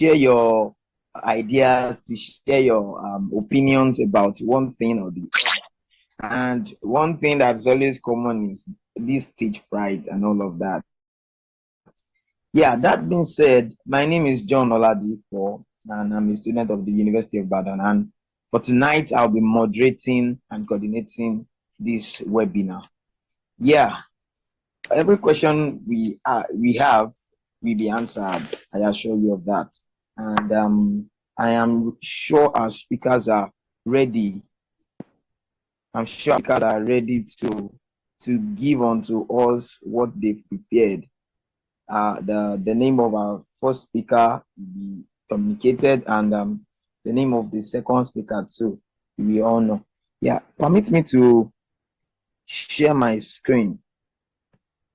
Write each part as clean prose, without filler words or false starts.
share your ideas, to share your opinions about one thing or the other. And one thing that's always common is this stage fright and all of that. Yeah, that being said, my name is John Oladipo, and I'm a student of the University of Ibadan. And for tonight, I'll be moderating and coordinating this webinar. Yeah, every question we have will be answered. I assure you of that. And I am sure our speakers are ready. I'm sure speakers are ready to give unto us what they've prepared. The name of our first speaker will be communicated, and the name of the second speaker too, we all know. Yeah, permit me to share my screen.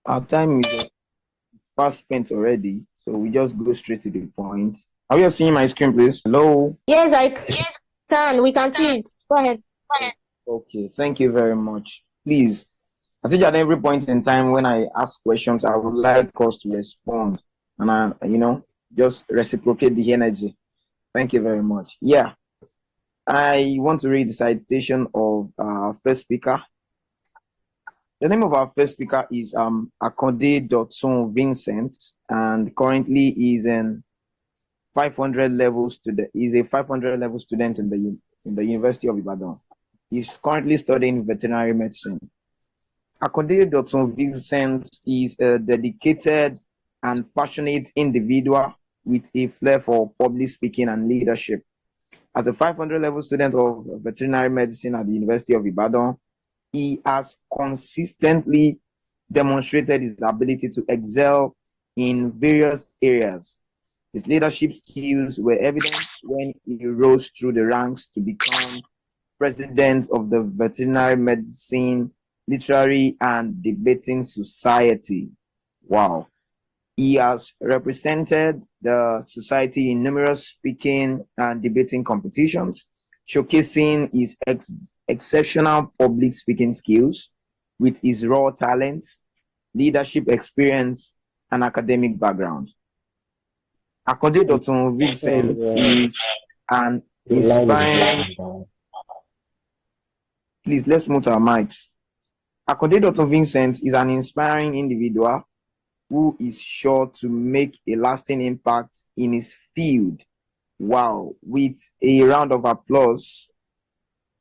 Our time is fast spent already, so we just go straight to the point. Are you seeing my screen, please? Hello? Yes, I can. We can see it. Go ahead. Okay, thank you very much. Please, I think at every point in time when I ask questions, I would like us to respond and just reciprocate the energy. Thank you very much. Yeah, I want to read the citation of our first speaker. The name of our first speaker is Akande Dotun Vincent, and currently is in 500 level student. He's a 500 level student in the University of Ibadan. He's currently studying veterinary medicine. Akande Dotun Vincent is a dedicated and passionate individual with a flair for public speaking and leadership. As a 500 level student of veterinary medicine at the University of Ibadan, he has consistently demonstrated his ability to excel in various areas. His leadership skills were evident when he rose through the ranks to become president of the Veterinary Medicine Literary and Debating Society. Wow. He has represented the society in numerous speaking and debating competitions, showcasing his exceptional public speaking skills with his raw talent, leadership experience, and academic background. Akande Dotun Vincent is an inspiring... Please, let's mute our mics. Akande Dotun Vincent is an inspiring individual who is sure to make a lasting impact in his field. Wow, with a round of applause,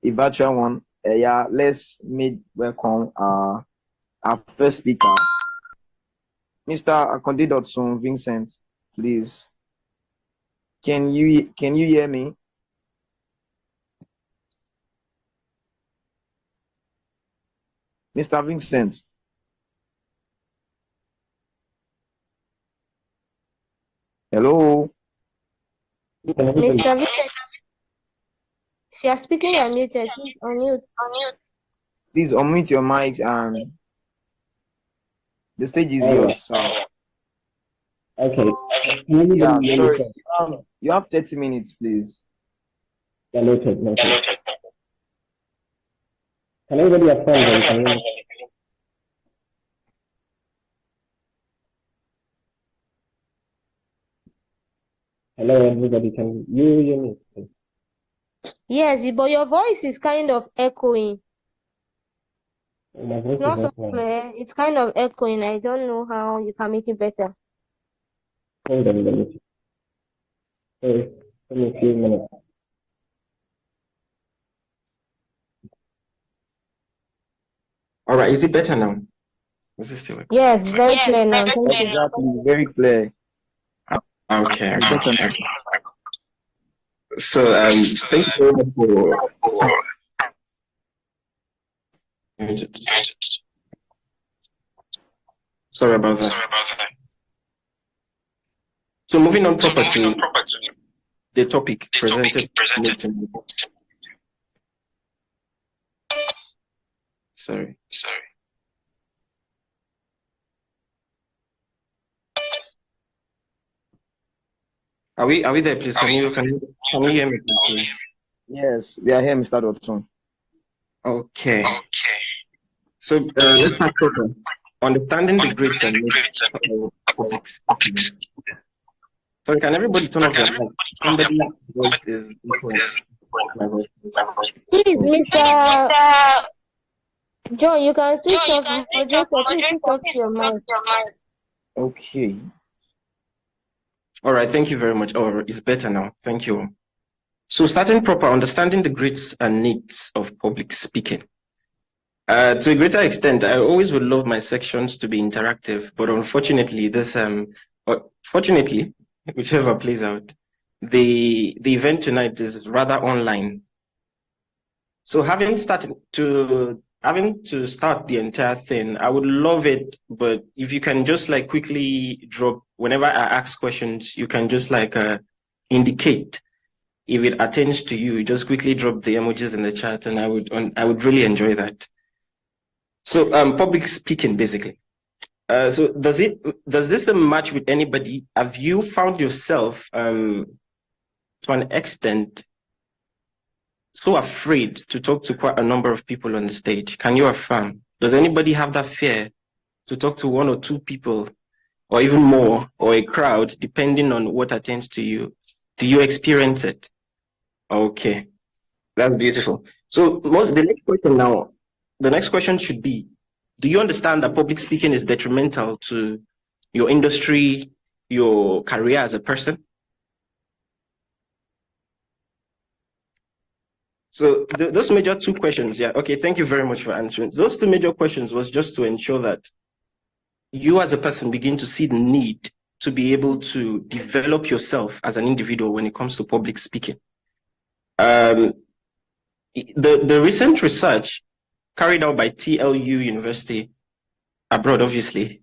a virtual one. Yeah, let's welcome our first speaker, Mr. Akande Dotun Vincent. Please, can you hear me? Mr. Vincent. Hello. Mr. Vincent, if you are speaking, you're muted. Please unmute. Please unmute your mic, and the stage is yours. So. Okay. Yeah, sorry. You have 30 minutes, please. Yeah, noted. Can everybody affirm? Hello, everybody. Can you hear me? Yes, but your voice is kind of echoing. My voice It's not is so not clear. It's kind of echoing. I don't know how you can make it better. Hold on, let me give me a few minutes. All right, is it better now? Is it still working? Yes, very clear now. Exactly, very clear. Okay. So thank you very much for sorry about that. So moving on proper to the topic presented. Sorry. Are we there, please? Can you hear me, please? Yes, we are here, Mr. Dotun. Okay. So let's start proper. Understanding the great and Sorry, can everybody turn off their mic? Somebody voice is echoing. My voice is. Please, Mr. John, you can switch off. Moderator, please switch off your mic. Okay. All right, thank you very much. Oh, it's better now. Thank you. So starting proper, understanding the grades and needs of public speaking. To a greater extent, I always would love my sections to be interactive, but unfortunately, fortunately, whichever plays out, the event tonight is rather online. So having to start the entire thing, I would love it, but if you can just like quickly drop whenever I ask questions, you can just like indicate if it attains to you. Just quickly drop the emojis in the chat, and I would really enjoy that. So public speaking, basically. So does this match with anybody? Have you found yourself to an extent so afraid to talk to quite a number of people on the stage? Can you affirm? Does anybody have that fear to talk to one or two people, or even more, or a crowd, depending on what attends to you? Do you experience it? Okay, that's beautiful. So the next question should be, do you understand that public speaking is detrimental to your industry, your career as a person? So those major two questions, yeah, okay, thank you very much for answering. Those two major questions was just to ensure that you as a person begin to see the need to be able to develop yourself as an individual when it comes to public speaking. The recent research carried out by TLU University abroad, obviously,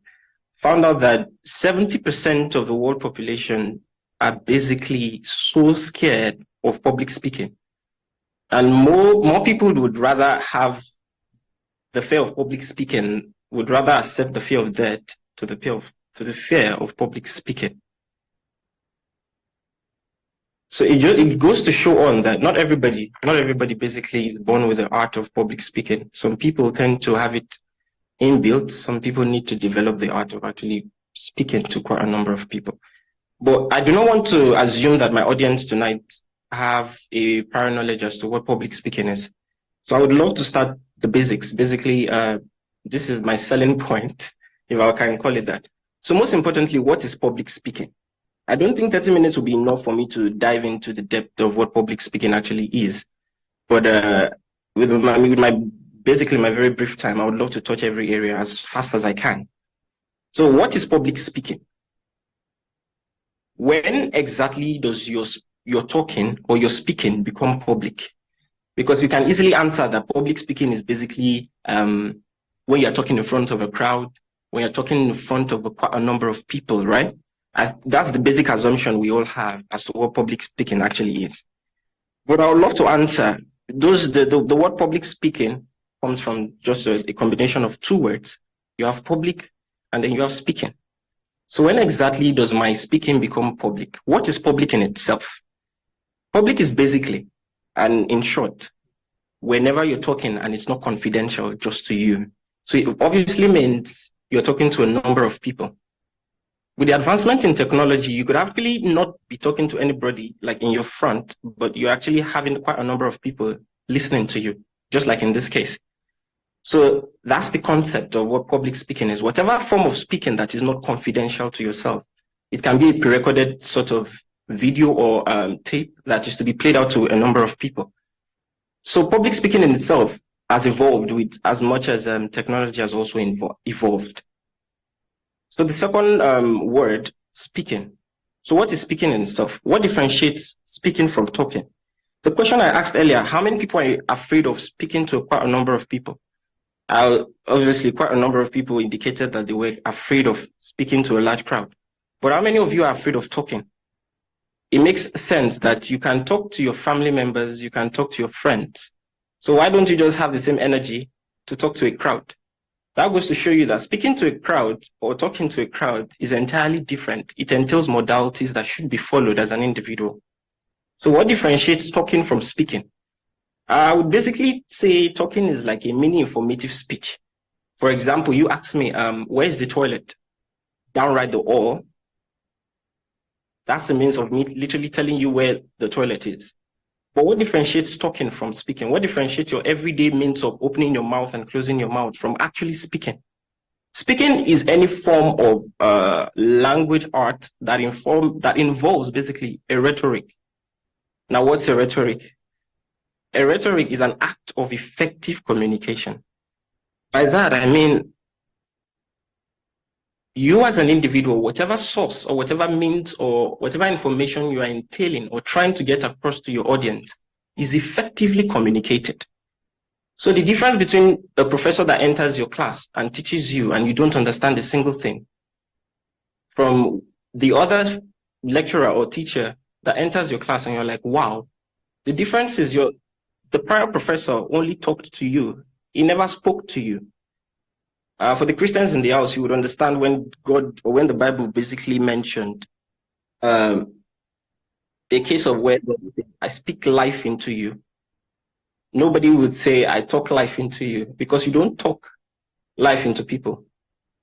found out that 70% of the world population are basically so scared of public speaking. And more people would rather have the fear of public speaking, would rather accept the fear of death to the fear of public speaking. So it goes to show on that not everybody basically is born with the art of public speaking. Some people tend to have it inbuilt. Some people need to develop the art of actually speaking to quite a number of people. But I do not want to assume that my audience tonight have a prior knowledge as to what public speaking is. So I would love to start the basics. Basically, this is my selling point, if I can call it that. So most importantly, what is public speaking? I don't think 30 minutes will be enough for me to dive into the depth of what public speaking actually is. But with my basically my very brief time, I would love to touch every area as fast as I can. So what is public speaking? When exactly does your talking or your speaking become public? Because you can easily answer that public speaking is basically when you're talking in front of a crowd, when you're talking in front of quite a number of people, right? That's the basic assumption we all have as to what public speaking actually is. But I would love to answer the word public speaking comes from just a combination of two words. You have public and then you have speaking. So when exactly does my speaking become public? What is public in itself? Public is basically, and in short, whenever you're talking and it's not confidential just to you. So it obviously means you're talking to a number of people. With the advancement in technology, you could actually not be talking to anybody like in your front, but you're actually having quite a number of people listening to you, just like in this case. So that's the concept of what public speaking is. Whatever form of speaking that is not confidential to yourself. It can be a pre-recorded sort of video or tape that is to be played out to a number of people. So public speaking in itself has evolved with as much as technology has also evolved. So the second word, speaking. So what is speaking in itself? What differentiates speaking from talking? The question I asked earlier, how many people are afraid of speaking to quite a number of people? Obviously, quite a number of people indicated that they were afraid of speaking to a large crowd. But how many of you are afraid of talking? It makes sense that you can talk to your family members, you can talk to your friends. So why don't you just have the same energy to talk to a crowd? That goes to show you that speaking to a crowd or talking to a crowd is entirely different. It entails modalities that should be followed as an individual. So what differentiates talking from speaking? I would basically say talking is like a mini informative speech. For example, you ask me, where's the toilet? Down right the hall. That's a means of me literally telling you where the toilet is. But what differentiates talking from speaking? What differentiates your everyday means of opening your mouth and closing your mouth from actually speaking? Speaking is any form of language art that involves basically a rhetoric. Now, what's a rhetoric? A rhetoric is an act of effective communication. By that, I mean, you as an individual, whatever source or whatever means or whatever information you are entailing or trying to get across to your audience is effectively communicated. So the difference between a professor that enters your class and teaches you and you don't understand a single thing from the other lecturer or teacher that enters your class and you're like, wow, the difference is the prior professor only talked to you. He never spoke to you. For the Christians in the house, you would understand when God or when the Bible basically mentioned a case of where God said, I speak life into you. Nobody would say, I talk life into you, because you don't talk life into people.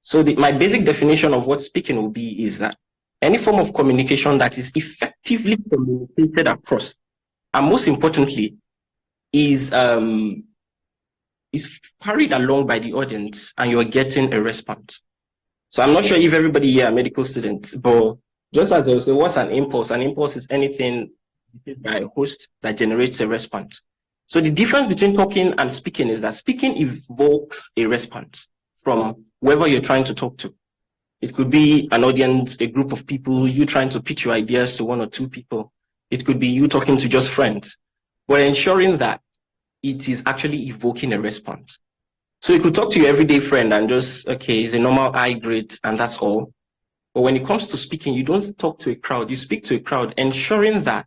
So my basic definition of what speaking will be is that any form of communication that is effectively communicated across, and most importantly, is carried along by the audience and you're getting a response. So I'm not sure if everybody here are medical students, but just as I say, what's an impulse? An impulse is anything by a host that generates a response. So the difference between talking and speaking is that speaking evokes a response from whoever you're trying to talk to. It could be an audience, a group of people, you trying to pitch your ideas to one or two people. It could be you talking to just friends. But ensuring that it is actually evoking a response. So you could talk to your everyday friend and just, okay, it's a normal I grade and that's all. But when it comes to speaking, you don't talk to a crowd, you speak to a crowd, ensuring that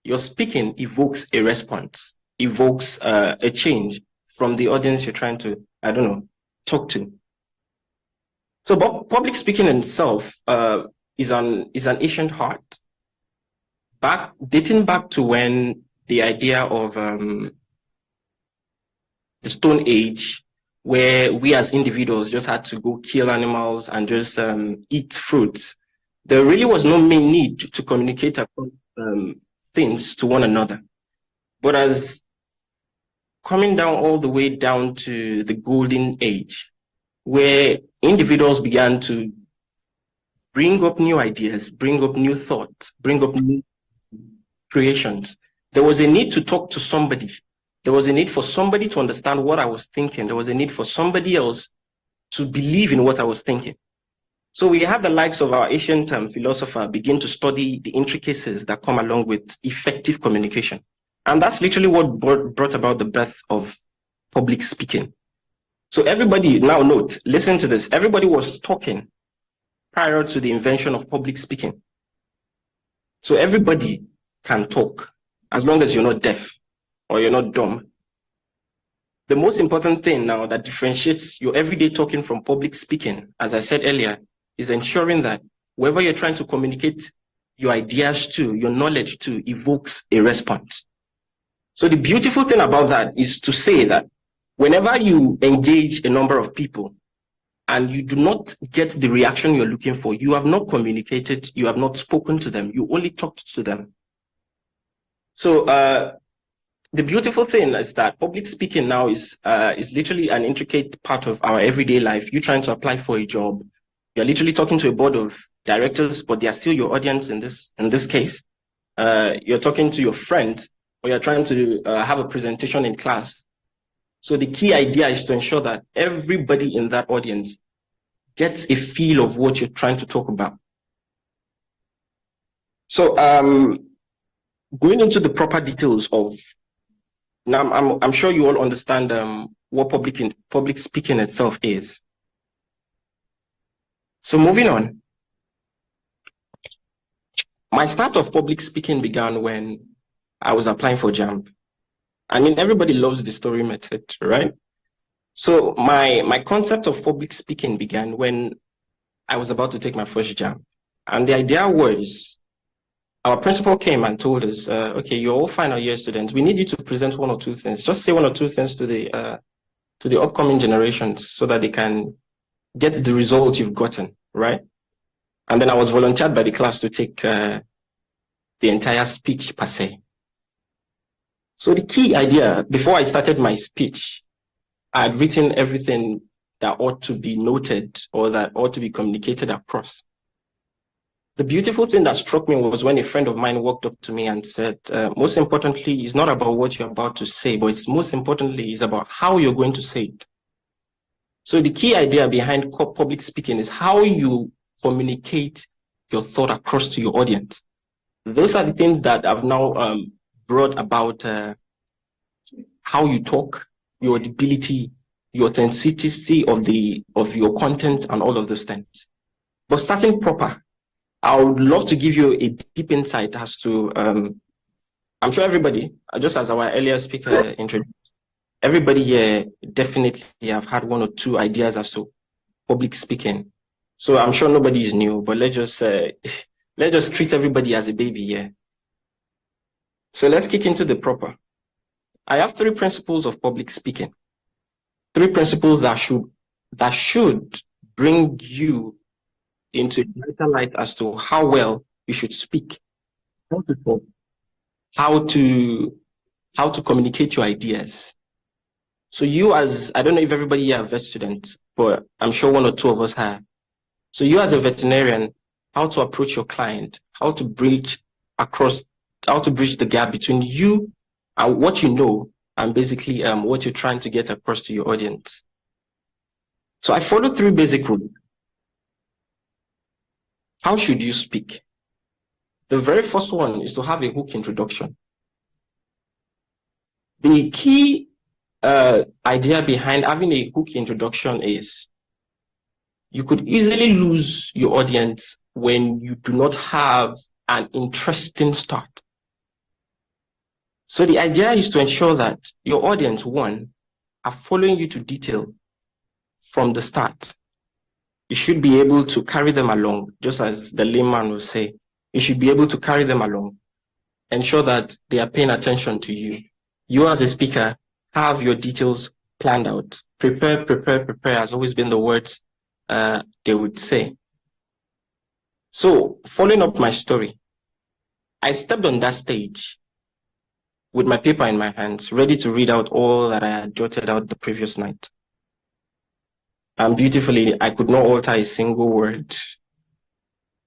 your speaking evokes a response, evokes a change from the audience you're trying to, talk to. So public speaking in itself is an ancient art. Dating back to when the idea of the Stone Age, where we as individuals just had to go kill animals and just eat fruits, there really was no main need to communicate things to one another. But as coming down all the way down to the Golden Age, where individuals began to bring up new ideas, bring up new thoughts, bring up new creations, there was a need to talk to somebody. There was a need for somebody to understand what I was thinking. There was a need for somebody else to believe in what I was thinking. So we had the likes of our ancient philosopher begin to study the intricacies that come along with effective communication. And that's literally what brought about the birth of public speaking. So everybody, now note, listen to this. Everybody was talking prior to the invention of public speaking. So everybody can talk as long as you're not deaf or you're not dumb. The most important thing now that differentiates your everyday talking from public speaking, as I said earlier, is ensuring that whoever you're trying to communicate your ideas to, your knowledge to, evokes a response. So the beautiful thing about that is to say that whenever you engage a number of people and you do not get the reaction you're looking for, you have not communicated, you have not spoken to them, you only talked to them. So the beautiful thing is that public speaking now is literally an intricate part of our everyday life. You're trying to apply for a job. You're literally talking to a board of directors, but they are still your audience in this case. You're talking to your friends, or you're trying to have a presentation in class. So the key idea is to ensure that everybody in that audience gets a feel of what you're trying to talk about. So going into the proper details of, now I'm sure you all understand what public speaking itself is. So moving on, my start of public speaking began when I was applying for JAMB. I mean, everybody loves the story method, right? So my concept of public speaking began when I was about to take my first JAMB. And the idea was, our principal came and told us, okay, you're all final year students. We need you to present one or two things. Just say one or two things to the upcoming generations so that they can get the results you've gotten, right? And then I was volunteered by the class to take the entire speech per se. So the key idea, before I started my speech, I had written everything that ought to be noted or that ought to be communicated across. The beautiful thing that struck me was when a friend of mine walked up to me and said, most importantly, it's not about what you're about to say, but it's most importantly, it's about how you're going to say it. So the key idea behind public speaking is how you communicate your thought across to your audience. Those are the things that I've now brought about how you talk, your ability, your authenticity of your content, and all of those things. But starting proper, I would love to give you a deep insight as to, I'm sure everybody, just as our earlier speaker introduced, everybody here definitely have had one or two ideas as to public speaking. So I'm sure nobody is new, but let's just treat everybody as a baby here. So let's kick into the proper. I have 3 principles of public speaking. 3 principles that should bring you into a brighter light as to how well you should speak, how to talk, how to communicate your ideas. So you as, I don't know if everybody here are vet students, but I'm sure 1 or 2 of us have. So you as a veterinarian, how to approach your client, how to bridge the gap between you and what you know and basically what you're trying to get across to your audience. So I follow 3 basic rules. How should you speak? The very first one is to have a hook introduction. The key idea behind having a hook introduction is you could easily lose your audience when you do not have an interesting start. So the idea is to ensure that your audience, 1, are following you to detail from the start. You should be able to carry them along, just as the layman will say. You should be able to carry them along, ensure that they are paying attention to you. You as a speaker have your details planned out. Prepare has always been the words they would say. So following up my story, I stepped on that stage with my paper in my hands, ready to read out all that I had jotted out the previous night. And beautifully, I could not alter a single word.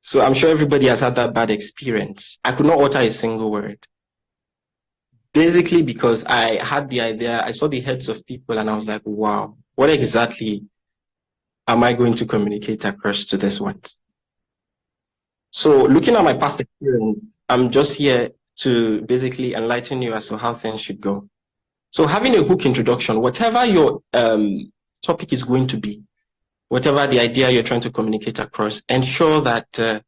So I'm sure everybody has had that bad experience. I could not alter a single word. Basically because I had the idea, I saw the heads of people and I was like, wow, what exactly am I going to communicate across to this one? So looking at my past experience, I'm just here to basically enlighten you as to how things should go. So having a hook introduction, whatever your topic is going to be, whatever the idea you're trying to communicate across, ensure that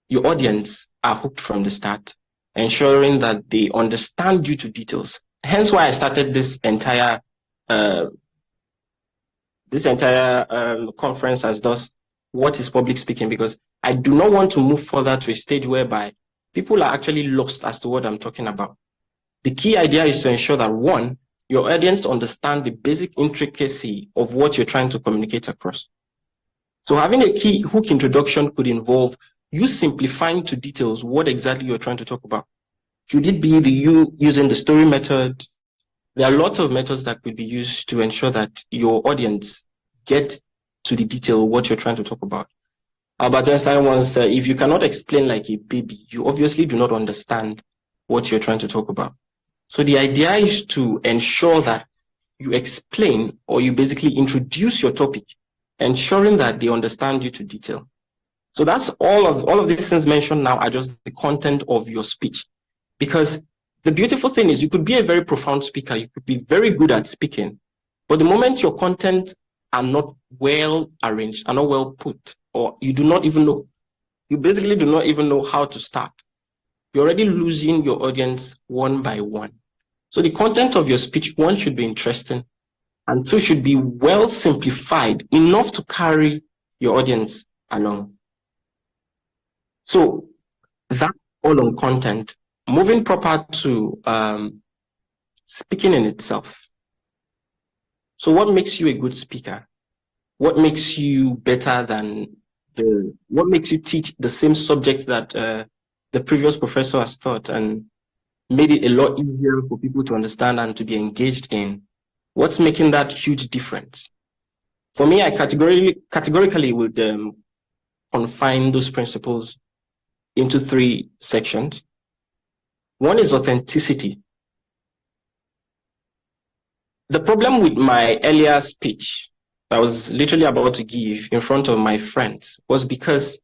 your audience are hooked from the start, ensuring that they understand you to details. Hence why I started this entire conference as thus, what is public speaking? Because I do not want to move further to a stage whereby people are actually lost as to what I'm talking about. The key idea is to ensure that 1, your audience understand the basic intricacy of what you're trying to communicate across. So having a key hook introduction could involve you simplifying to details what exactly you're trying to talk about. Should it be you using the story method? There are lots of methods that could be used to ensure that your audience get to the detail what you're trying to talk about. Albert Einstein once said, if you cannot explain like a baby, you obviously do not understand what you're trying to talk about. So the idea is to ensure that you explain or you basically introduce your topic, ensuring that they understand you to detail. So that's all of these things mentioned now are just the content of your speech. Because the beautiful thing is you could be a very profound speaker, you could be very good at speaking, but the moment your content are not well arranged, are not well put, or you do not even know, you basically do not even know how to start, you're already losing your audience one by one. So the content of your speech, 1, should be interesting, and 2, should be well simplified enough to carry your audience along. So that's all on content. Moving proper to speaking in itself. So what makes you a good speaker? What makes you better than what makes you teach the same subject that the previous professor has taught, and made it a lot easier for people to understand and to be engaged in? What's making that huge difference? For me, I categorically would confine those principles into 3 sections. One is authenticity. The problem with my earlier speech that I was literally about to give in front of my friends was because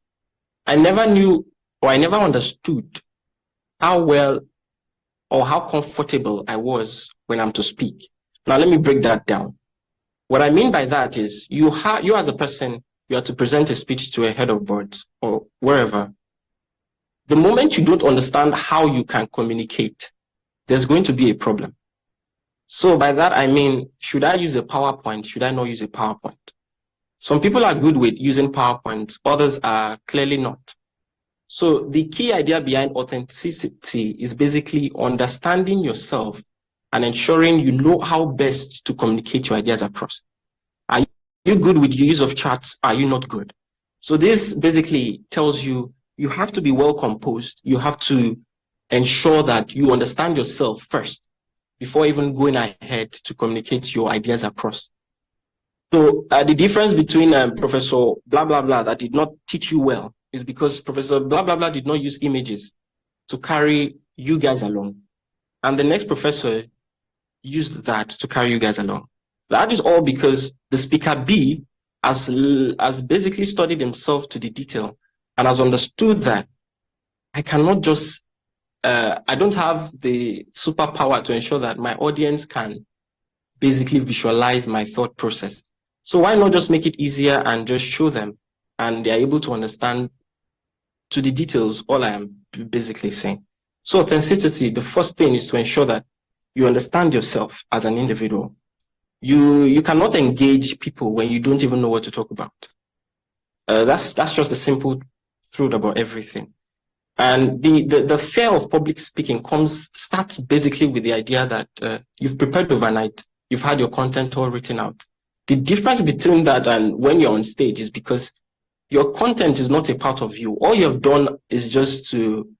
I never knew, or I never understood how well or how comfortable I was when I'm to speak. Now, let me break that down. What I mean by that is you as a person, you are to present a speech to a head of board or wherever. The moment you don't understand how you can communicate, there's going to be a problem. So by that, I mean, should I use a PowerPoint? Should I not use a PowerPoint? Some people are good with using PowerPoint, others are clearly not. So the key idea behind authenticity is basically understanding yourself and ensuring you know how best to communicate your ideas across. Are you good with the use of charts? Are you not good? So this basically tells you you have to be well composed. You have to ensure that you understand yourself first before even going ahead to communicate your ideas across. So the difference between Professor blah, blah, blah that did not teach you well is because Professor blah, blah, blah did not use images to carry you guys along. And the next professor used that to carry you guys along. That is all because the speaker B has basically studied himself to the detail and has understood that I cannot just, I don't have the superpower to ensure that my audience can basically visualize my thought process. So why not just make it easier and just show them, and they're able to understand to the details all I am basically saying. So authenticity, the first thing is to ensure that you understand yourself as an individual. You cannot engage people when you don't even know what to talk about. That's just the simple truth about everything. And the fear of public speaking starts basically with the idea that you've prepared overnight, you've had your content all written out. The difference between that and when you're on stage is because your content is not a part of you. All you have done is just to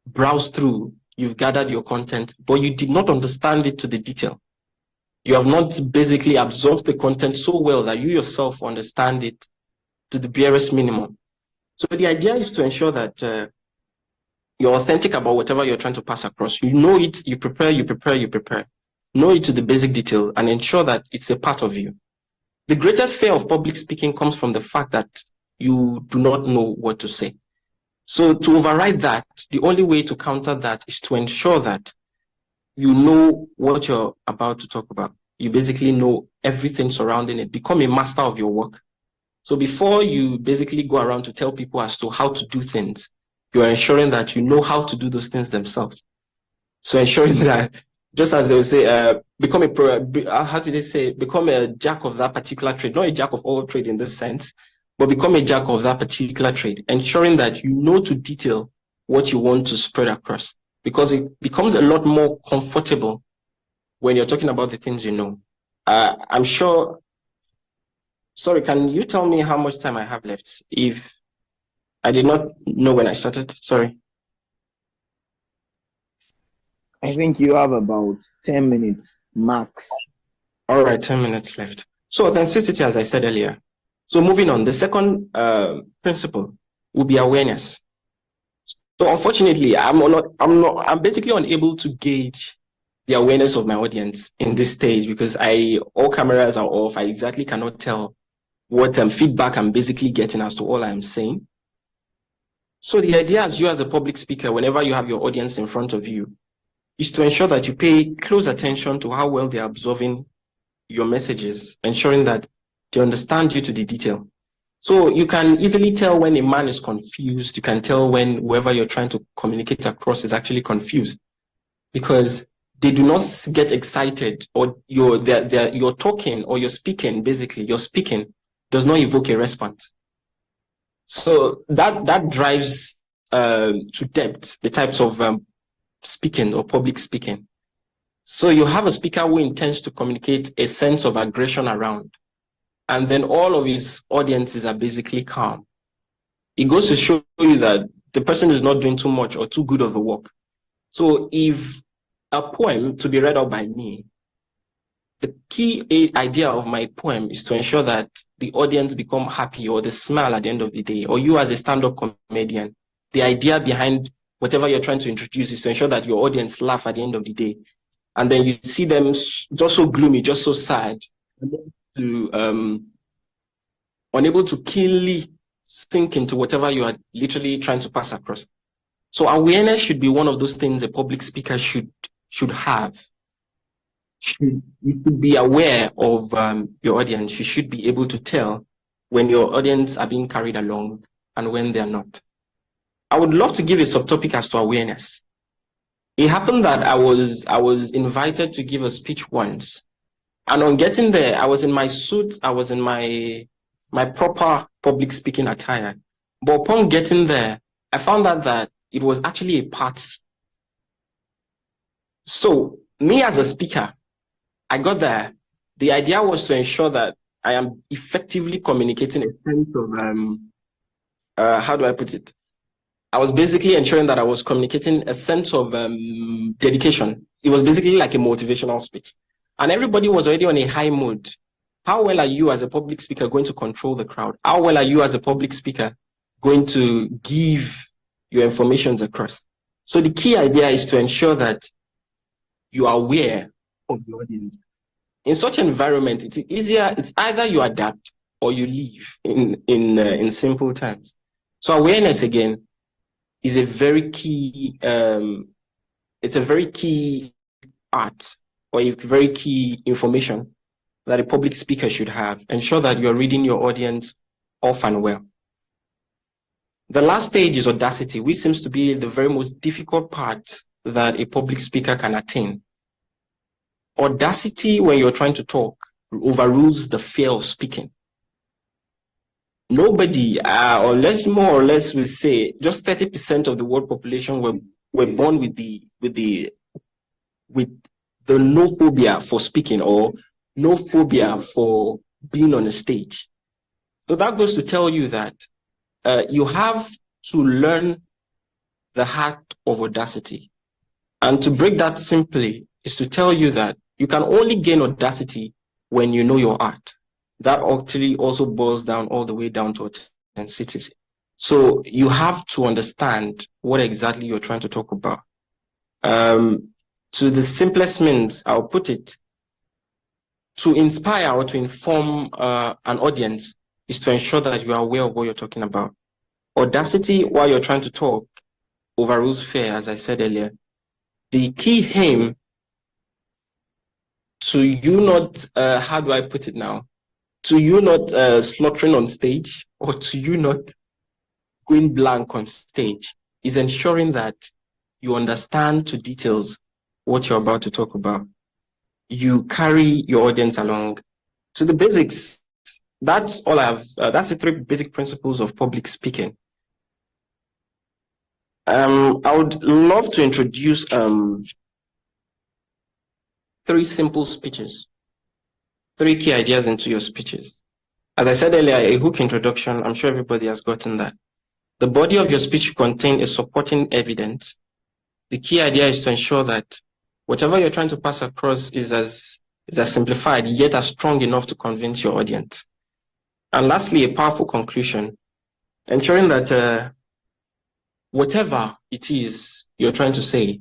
browse through. You've gathered your content, but you did not understand it to the detail. You have not basically absorbed the content so well that you yourself understand it to the barest minimum. So the idea is to ensure that you're authentic about whatever you're trying to pass across. You know it, you prepare. Know it to the basic detail and ensure that it's a part of you. The greatest fear of public speaking comes from the fact that you do not know what to say. So to override that, the only way to counter that is to ensure that you know what you're about to talk about. You basically know everything surrounding it. Become a master of your work. So before you basically go around to tell people as to how to do things, you're ensuring that you know how to do those things themselves. So ensuring that, just as they will say, become a jack of that particular trade, not a jack of all trade in this sense, but become a jack of that particular trade, ensuring that you know to detail what you want to spread across, because it becomes a lot more comfortable when you're talking about the things you know. I'm sure, sorry, can you tell me how much time I have left? If I did not know when I started, sorry. I think you have about 10 minutes max. All right, 10 minutes left. So authenticity, as I said earlier. So moving on, the second principle will be awareness. So unfortunately, I'm basically unable to gauge the awareness of my audience in this stage because all cameras are off. I exactly cannot tell what feedback I'm basically getting as to all I'm saying. So the idea as you as a public speaker, whenever you have your audience in front of you, is to ensure that you pay close attention to how well they're absorbing your messages, ensuring that they understand you to the detail. So you can easily tell when a man is confused. You can tell when whoever you're trying to communicate across is actually confused because they do not get excited, or you're talking or you're speaking, basically your speaking does not evoke a response. So that drives to depth the types of speaking or public speaking. So you have a speaker who intends to communicate a sense of aggression around, and then all of his audiences are basically calm. it goes to show you that the person is not doing too much or too good of a work. So if a poem to be read out by me, the key idea of my poem is to ensure that the audience become happy or they smile at the end of the day, or you as a stand-up comedian, the idea behind whatever you're trying to introduce is to ensure that your audience laugh at the end of the day. And then you see them just so gloomy, just so sad, unable to keenly sink into whatever you are literally trying to pass across. So awareness should be one of those things a public speaker should have. You should be aware of your audience. You should be able to tell when your audience are being carried along and when they are not. I would love to give a subtopic as to awareness. It happened that I was invited to give a speech once, and on getting there, I was in my suit, I was in my proper public speaking attire. But upon getting there, I found out that it was actually a party. So me as a speaker, I got there. The idea was to ensure that I am effectively communicating a sense of, how do I put it? I was basically ensuring that I was communicating a sense of dedication. It was basically like a motivational speech. And everybody was already on a high mood. How well are you as a public speaker going to control the crowd? How well are you as a public speaker going to give your information across? So the key idea is to ensure that you are aware of the audience. In such an environment, it's easier. It's either you adapt or you leave in simple terms. So awareness again is a very key. It's a very key art or a very key information that a public speaker should have. Ensure that you're reading your audience off and well. The last stage is audacity, which seems to be the very most difficult part that a public speaker can attain. Audacity, when you're trying to talk, overrules the fear of speaking. Nobody, or less, more or less, we say just 30% of the world population were born with the no phobia for speaking or no phobia for being on a stage. So that goes to tell you that you have to learn the art of audacity. And to break that simply is to tell you that you can only gain audacity when you know your art. That actually also boils down all the way down to authenticity. So you have to understand what exactly you're trying to talk about. To the simplest means, I'll put it, to inspire or to inform an audience is to ensure that you are aware of what you're talking about. Audacity, while you're trying to talk, overrules fear, as I said earlier. The key aim to you not, how do I put it now? To you not slaughtering on stage or to you not going blank on stage is ensuring that you understand to details what you're about to talk about. You carry your audience along to the basics. That's all I have. That's the 3 basic principles of public speaking. I would love to introduce 3 simple speeches, 3 key ideas into your speeches. As I said earlier, a hook introduction, I'm sure everybody has gotten that. The body of your speech contains a supporting evidence. The key idea is to ensure that whatever you're trying to pass across is as simplified, yet as strong enough to convince your audience. And lastly, a powerful conclusion, ensuring that whatever it is you're trying to say,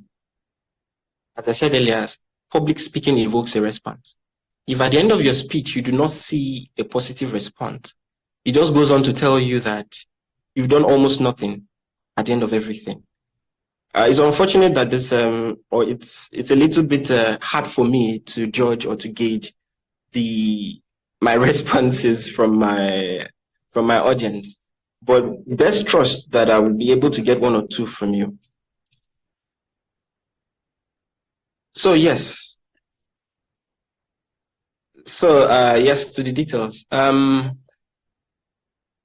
as I said earlier, public speaking evokes a response. If at the end of your speech, you do not see a positive response, it just goes on to tell you that you've done almost nothing at the end of everything. It's unfortunate that this, or it's a little bit hard for me to judge or to gauge my responses from my audience. But best trust that I will be able to get 1 or 2 from you. So yes. So yes, to the details.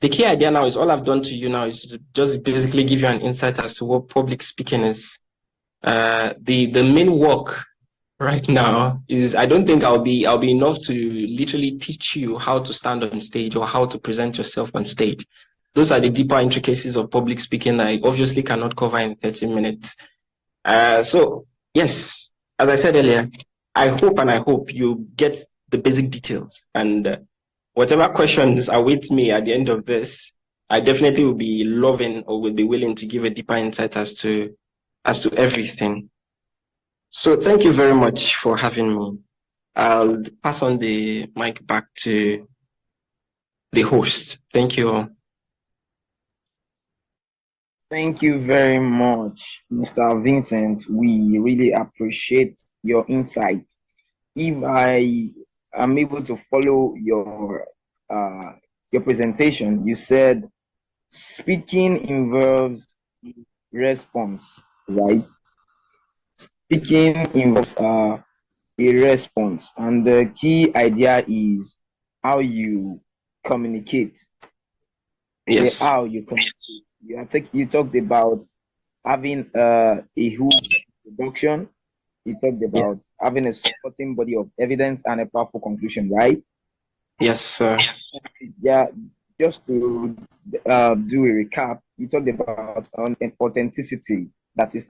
The key idea now is all I've done to you now is to just basically give you an insight as to what public speaking is. The main work right now is I don't think I'll be enough to literally teach you how to stand on stage or how to present yourself on stage. those are the deeper intricacies of public speaking that I obviously cannot cover in 30 minutes. So yes, as I said earlier, I hope you get the basic details, and whatever questions await me at the end of this, I definitely will be loving or will be willing to give a deeper insight as to everything. So thank you very much for having me. I'll pass on the mic back to the host. Thank you all. Thank you very much, Mr. Vincent. We really appreciate your insight. If I am able to follow your presentation, you said speaking involves response, right? Speaking involves a response, and the key idea is how you communicate. Yes. How you communicate. I think you talked about having a hook introduction. You talked about having a supporting body of evidence and a powerful conclusion, right? Yes, sir. Yeah, just to do a recap, you talked about authenticity, that is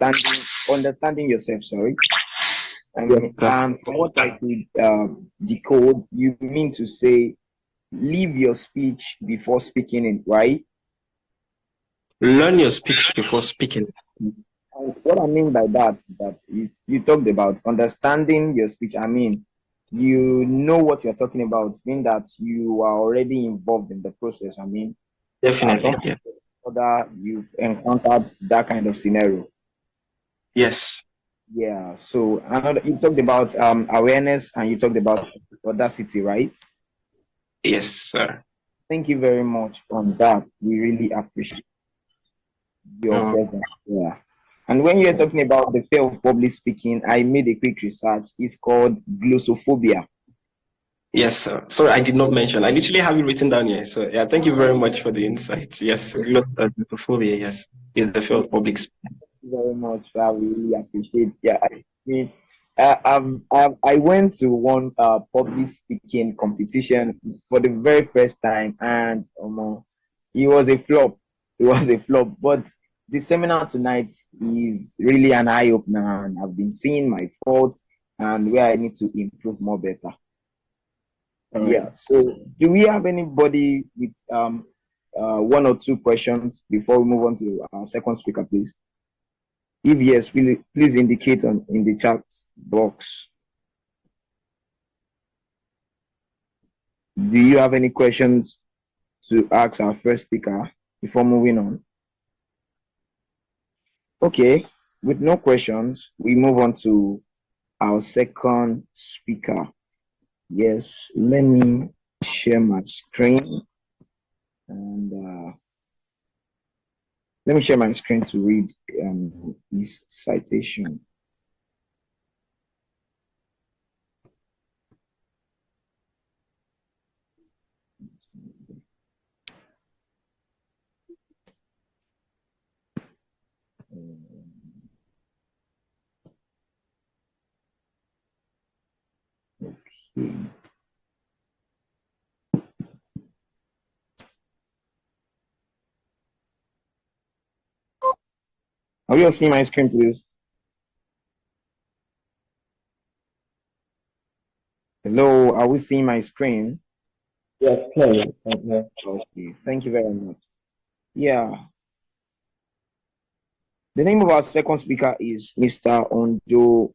understanding yourself, sorry. And from what I could decode, you mean to say, leave your speech before speaking it, right? Learn your speech before speaking. And what I mean by that is that you talked about understanding your speech. I mean, you know what you're talking about, mean that you are already involved in the process. I mean, definitely. That you've encountered that kind of scenario. Yes. Yeah. So you talked about awareness and you talked about Audacity, right? Yes, sir. Thank you very much on that. We really appreciate your presence. Yeah. And when you're talking about the fear of public speaking, I made a quick research. It's called glossophobia. Yes, sir. Sorry, I did not mention. I literally have it written down here. So yeah, thank you very much for the insights. Yes, glossophobia, yes, is the fear of public speaking. Thank you very much. I really appreciate. Yeah, I mean, I went to one public speaking competition for the very first time, and it was a flop. It was a flop. But the seminar tonight is really an eye opener, and I've been seeing my faults and where I need to improve more better. Yeah. So, do we have anybody with one or two questions before we move on to our second speaker, please? If yes, please indicate in the chat box. Do you have any questions to ask our first speaker before moving on? Okay, with no questions, we move on to our second speaker. Yes, let me share my screen and let me share my screen to read his citation. Okay. Are you all seeing my screen, please? Hello, are we seeing my screen? Yes, clearly. Okay, thank you very much. Yeah. The name of our second speaker is Mr. Ondo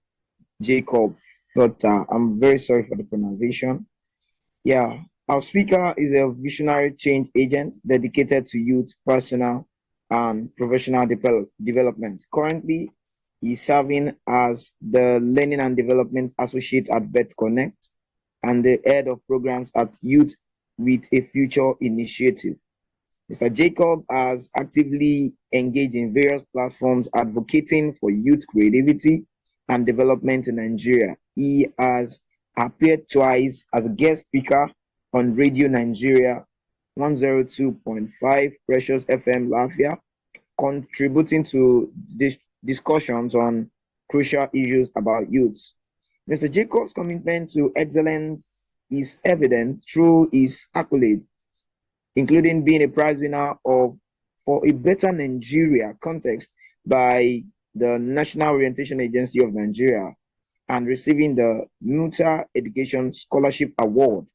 Jacob Fota. I'm very sorry for the pronunciation. Yeah, our speaker is a visionary change agent dedicated to youth, personal, and professional development. Currently, he's serving as the Learning and Development Associate at Vet Konect and the head of programs at Youth with a Future initiative. Mr. Jacob has actively engaged in various platforms advocating for youth creativity and development in Nigeria. He has appeared twice as a guest speaker on Radio Nigeria 102.5 Precious FM Lafia, contributing to discussions on crucial issues about youth. Mr. Jacob's commitment to excellence is evident through his accolades including being a prize winner of For a Better Nigeria context by the National Orientation Agency of Nigeria and receiving the Muta Education Scholarship Award.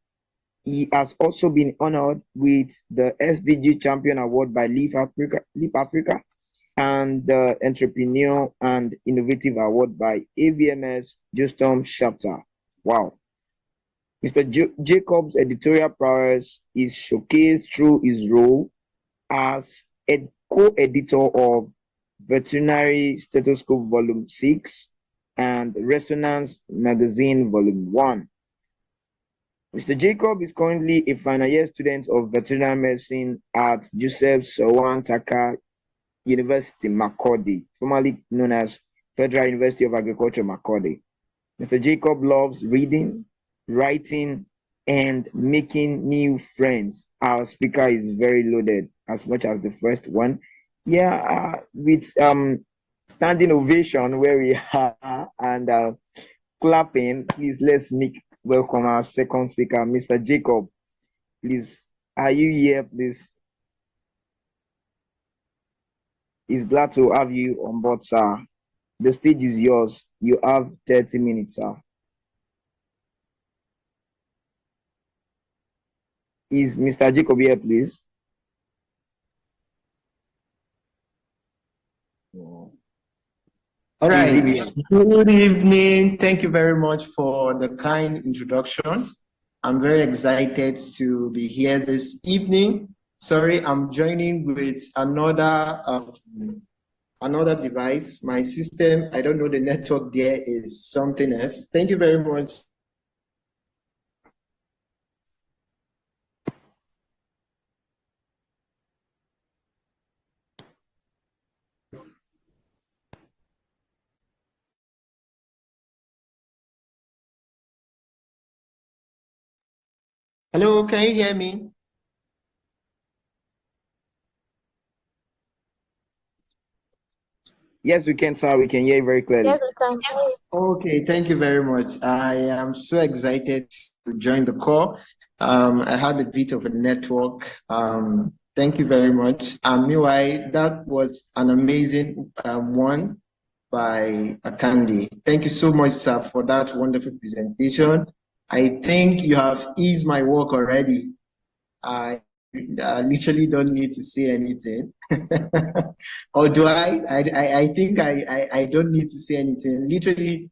He has also been honored with the SDG Champion Award by Leap Africa and the Entrepreneur and Innovative Award by AVMS Justom Chapter. Wow. Mr. Jacob's editorial prowess is showcased through his role as co-editor of Veterinary Stethoscope Volume 6 and Resonance Magazine Volume 1. Mr. Jacob is currently a final year student of veterinary medicine at Joseph Sowan Taka University, Makurdi, formerly known as Federal University of Agriculture, Makurdi. Mr. Jacob loves reading, writing, and making new friends. Our speaker is very loaded, as much as the first one. Yeah, with standing ovation where we are and clapping. Please let's make welcome our second speaker, Mr. Jacob. Please, are you here? Please. He's glad to have you on board, sir. The stage is yours. You have 30 minutes, sir. Is Mr. Jacob here, please? All right. Good evening. Thank you very much for the kind introduction. I'm very excited to be here this evening. Sorry, I'm joining with another device. My system, I don't know, the network there is something else. Thank you very much. Hello, can you hear me? Yes, we can, sir. We can hear you very clearly. Yes, we can. Okay, thank you very much. I am so excited to join the call. I had a bit of a network. Thank you very much. Meanwhile, that was an amazing one by Akande. Thank you so much, sir, for that wonderful presentation. I think you have eased my work already. I literally don't need to say anything. Or do I? I think I don't need to say anything. Literally,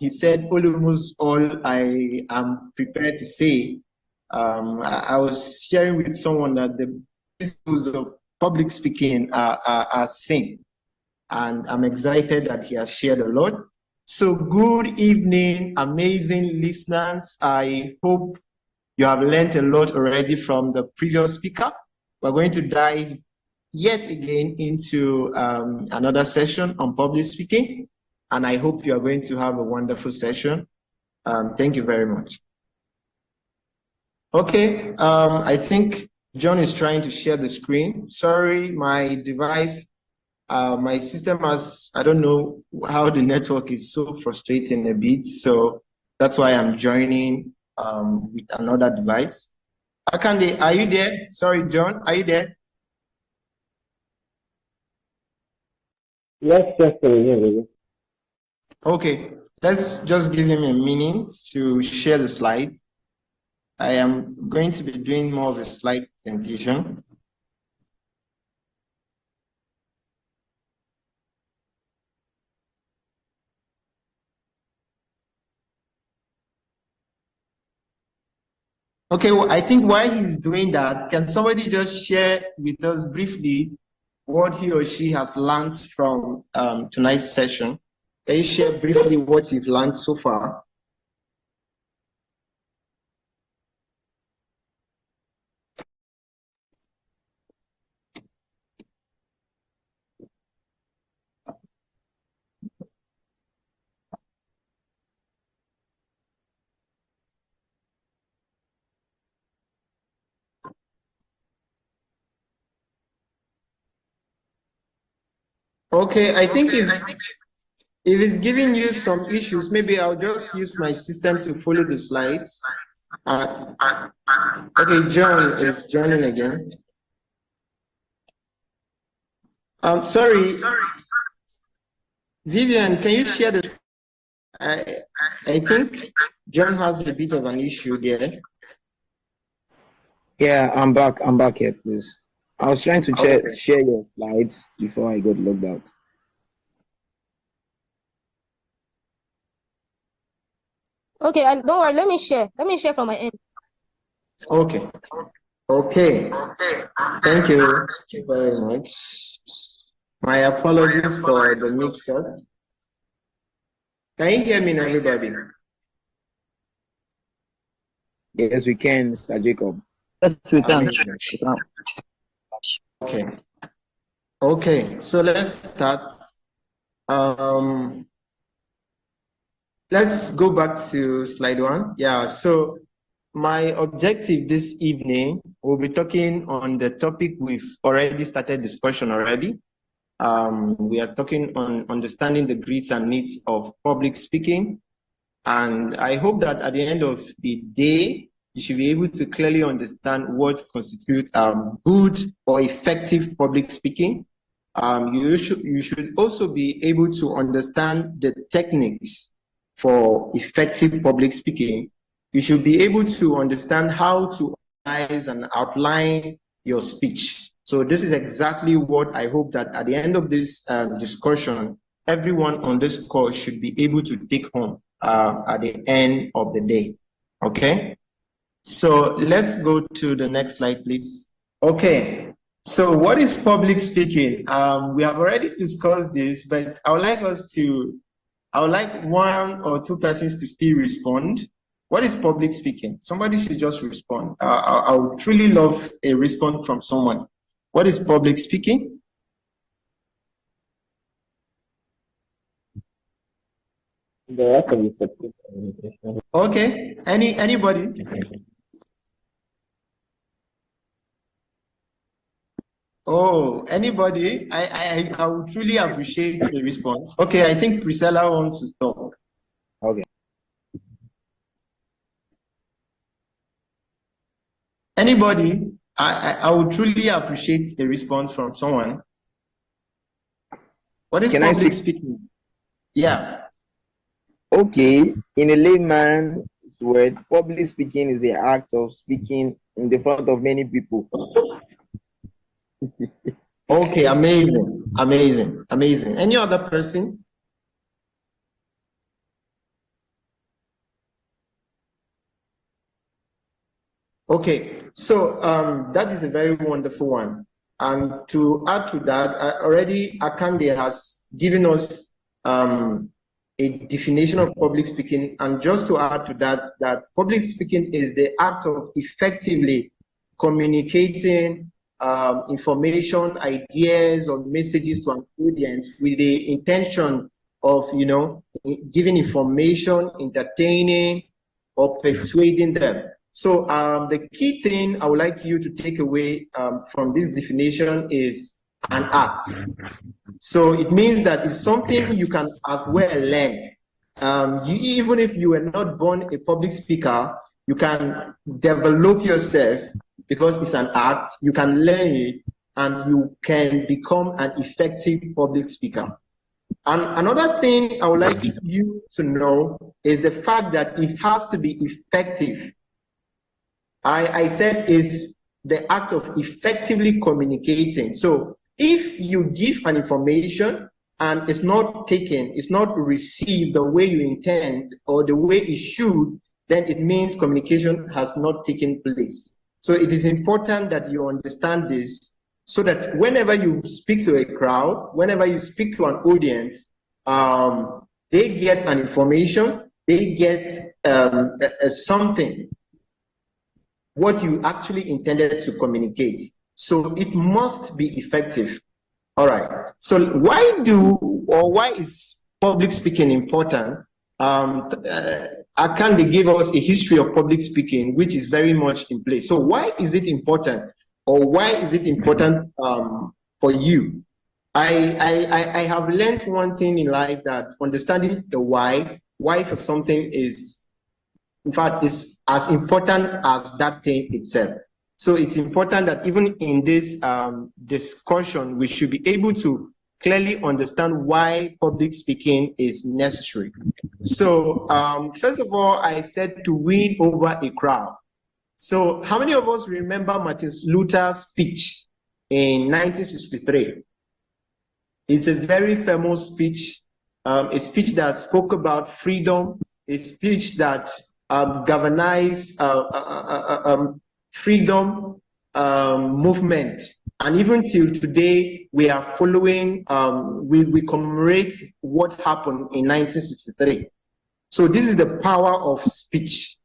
he said almost all I am prepared to say. I was sharing with someone that the principles of public speaking are same. And I'm excited that he has shared a lot. So good evening, amazing listeners. I hope you have learned a lot already from the previous speaker. We're going to dive yet again into another session on public speaking. And I hope you are going to have a wonderful session. Thank you very much. Okay, I think John is trying to share the screen. Sorry, my device, my system has, I don't know how the network is so frustrating a bit. So that's why I'm joining with another device. Akande, are you there? Sorry, John, are you there? Yes, yes, yes. Okay, let's just give him a minute to share the slide. I am going to be doing more of a slide presentation. Okay, well, I think while he's doing that, can somebody just share with us briefly what he or she has learned from tonight's session? Can you share briefly what you've learned so far? Okay, I think if it's giving you some issues, maybe I'll just use my system to follow the slides. Okay, John is joining again. Sorry, Vivian, can you share the? I think John has a bit of an issue there. Yeah, I'm back. I'm back here, please. I was trying to share your slides before I got logged out. Okay, don't worry. Let me share. Let me share from my end. Okay. Okay. Thank you. Thank you very much. My apologies for the mix-up. Can you hear me, everybody? Yes, we can, Mr. Jacob. Yes, we can. Okay. Okay, so let's start. Let's go back to slide 1. Yeah, so my objective this evening, we'll be talking on the topic we've already started discussion already. We are talking on understanding the needs and needs of public speaking. And I hope that at the end of the day, you should be able to clearly understand what constitutes good or effective public speaking. You should also be able to understand the techniques for effective public speaking. You should be able to understand how to organize and outline your speech. So this is exactly what I hope that at the end of this discussion, everyone on this call should be able to take home at the end of the day. Okay? So let's go to the next slide, please. Okay. So what is public speaking? We have already discussed this, but I would like one or two persons to still respond. What is public speaking? Somebody should just respond. I would truly love a response from someone. What is public speaking? The act of effective communication. Okay. Anybody? Oh, anybody? I would truly appreciate a response. Okay, I think Priscilla wants to talk. Okay. Anybody? I would truly appreciate a response from someone. What is public speaking? Yeah. Okay, in a layman's word, public speaking is the act of speaking in the front of many people. Okay, amazing. Any other person? Okay, so that is a very wonderful one. And to add to that, already Akande has given us a definition of public speaking. And just to add to that, that public speaking is the act of effectively communicating information, ideas, or messages to an audience with the intention of, giving information, entertaining, or persuading them. So the key thing I would like you to take away from this definition is an act. So it means that it's something you can as well learn. Even if you were not born a public speaker, you can develop yourself because it's an act. You can learn it and you can become an effective public speaker. And another thing I would like you to know is the fact that it has to be effective. I said is the act of effectively communicating. So if you give an information and it's not taken, it's not received the way you intend or the way it should, then it means communication has not taken place. So it is important that you understand this so that whenever you speak to a crowd, whenever you speak to an audience, they get an information, they get something, what you actually intended to communicate. So it must be effective. All right. So why is public speaking important? Akande gave us a history of public speaking, which is very much in place. So why is it important, or why is it important for you? I have learned one thing in life, that understanding the why for something is in fact, is as important as that thing itself. So it's important that even in this discussion, we should be able to clearly understand why public speaking is necessary. So first of all, I said to win over a crowd. So how many of us remember Martin Luther's speech in 1963? It's a very famous speech, a speech that spoke about freedom, a speech that galvanized freedom movement. And even till today, we are following, we commemorate what happened in 1963. So this is the power of speech.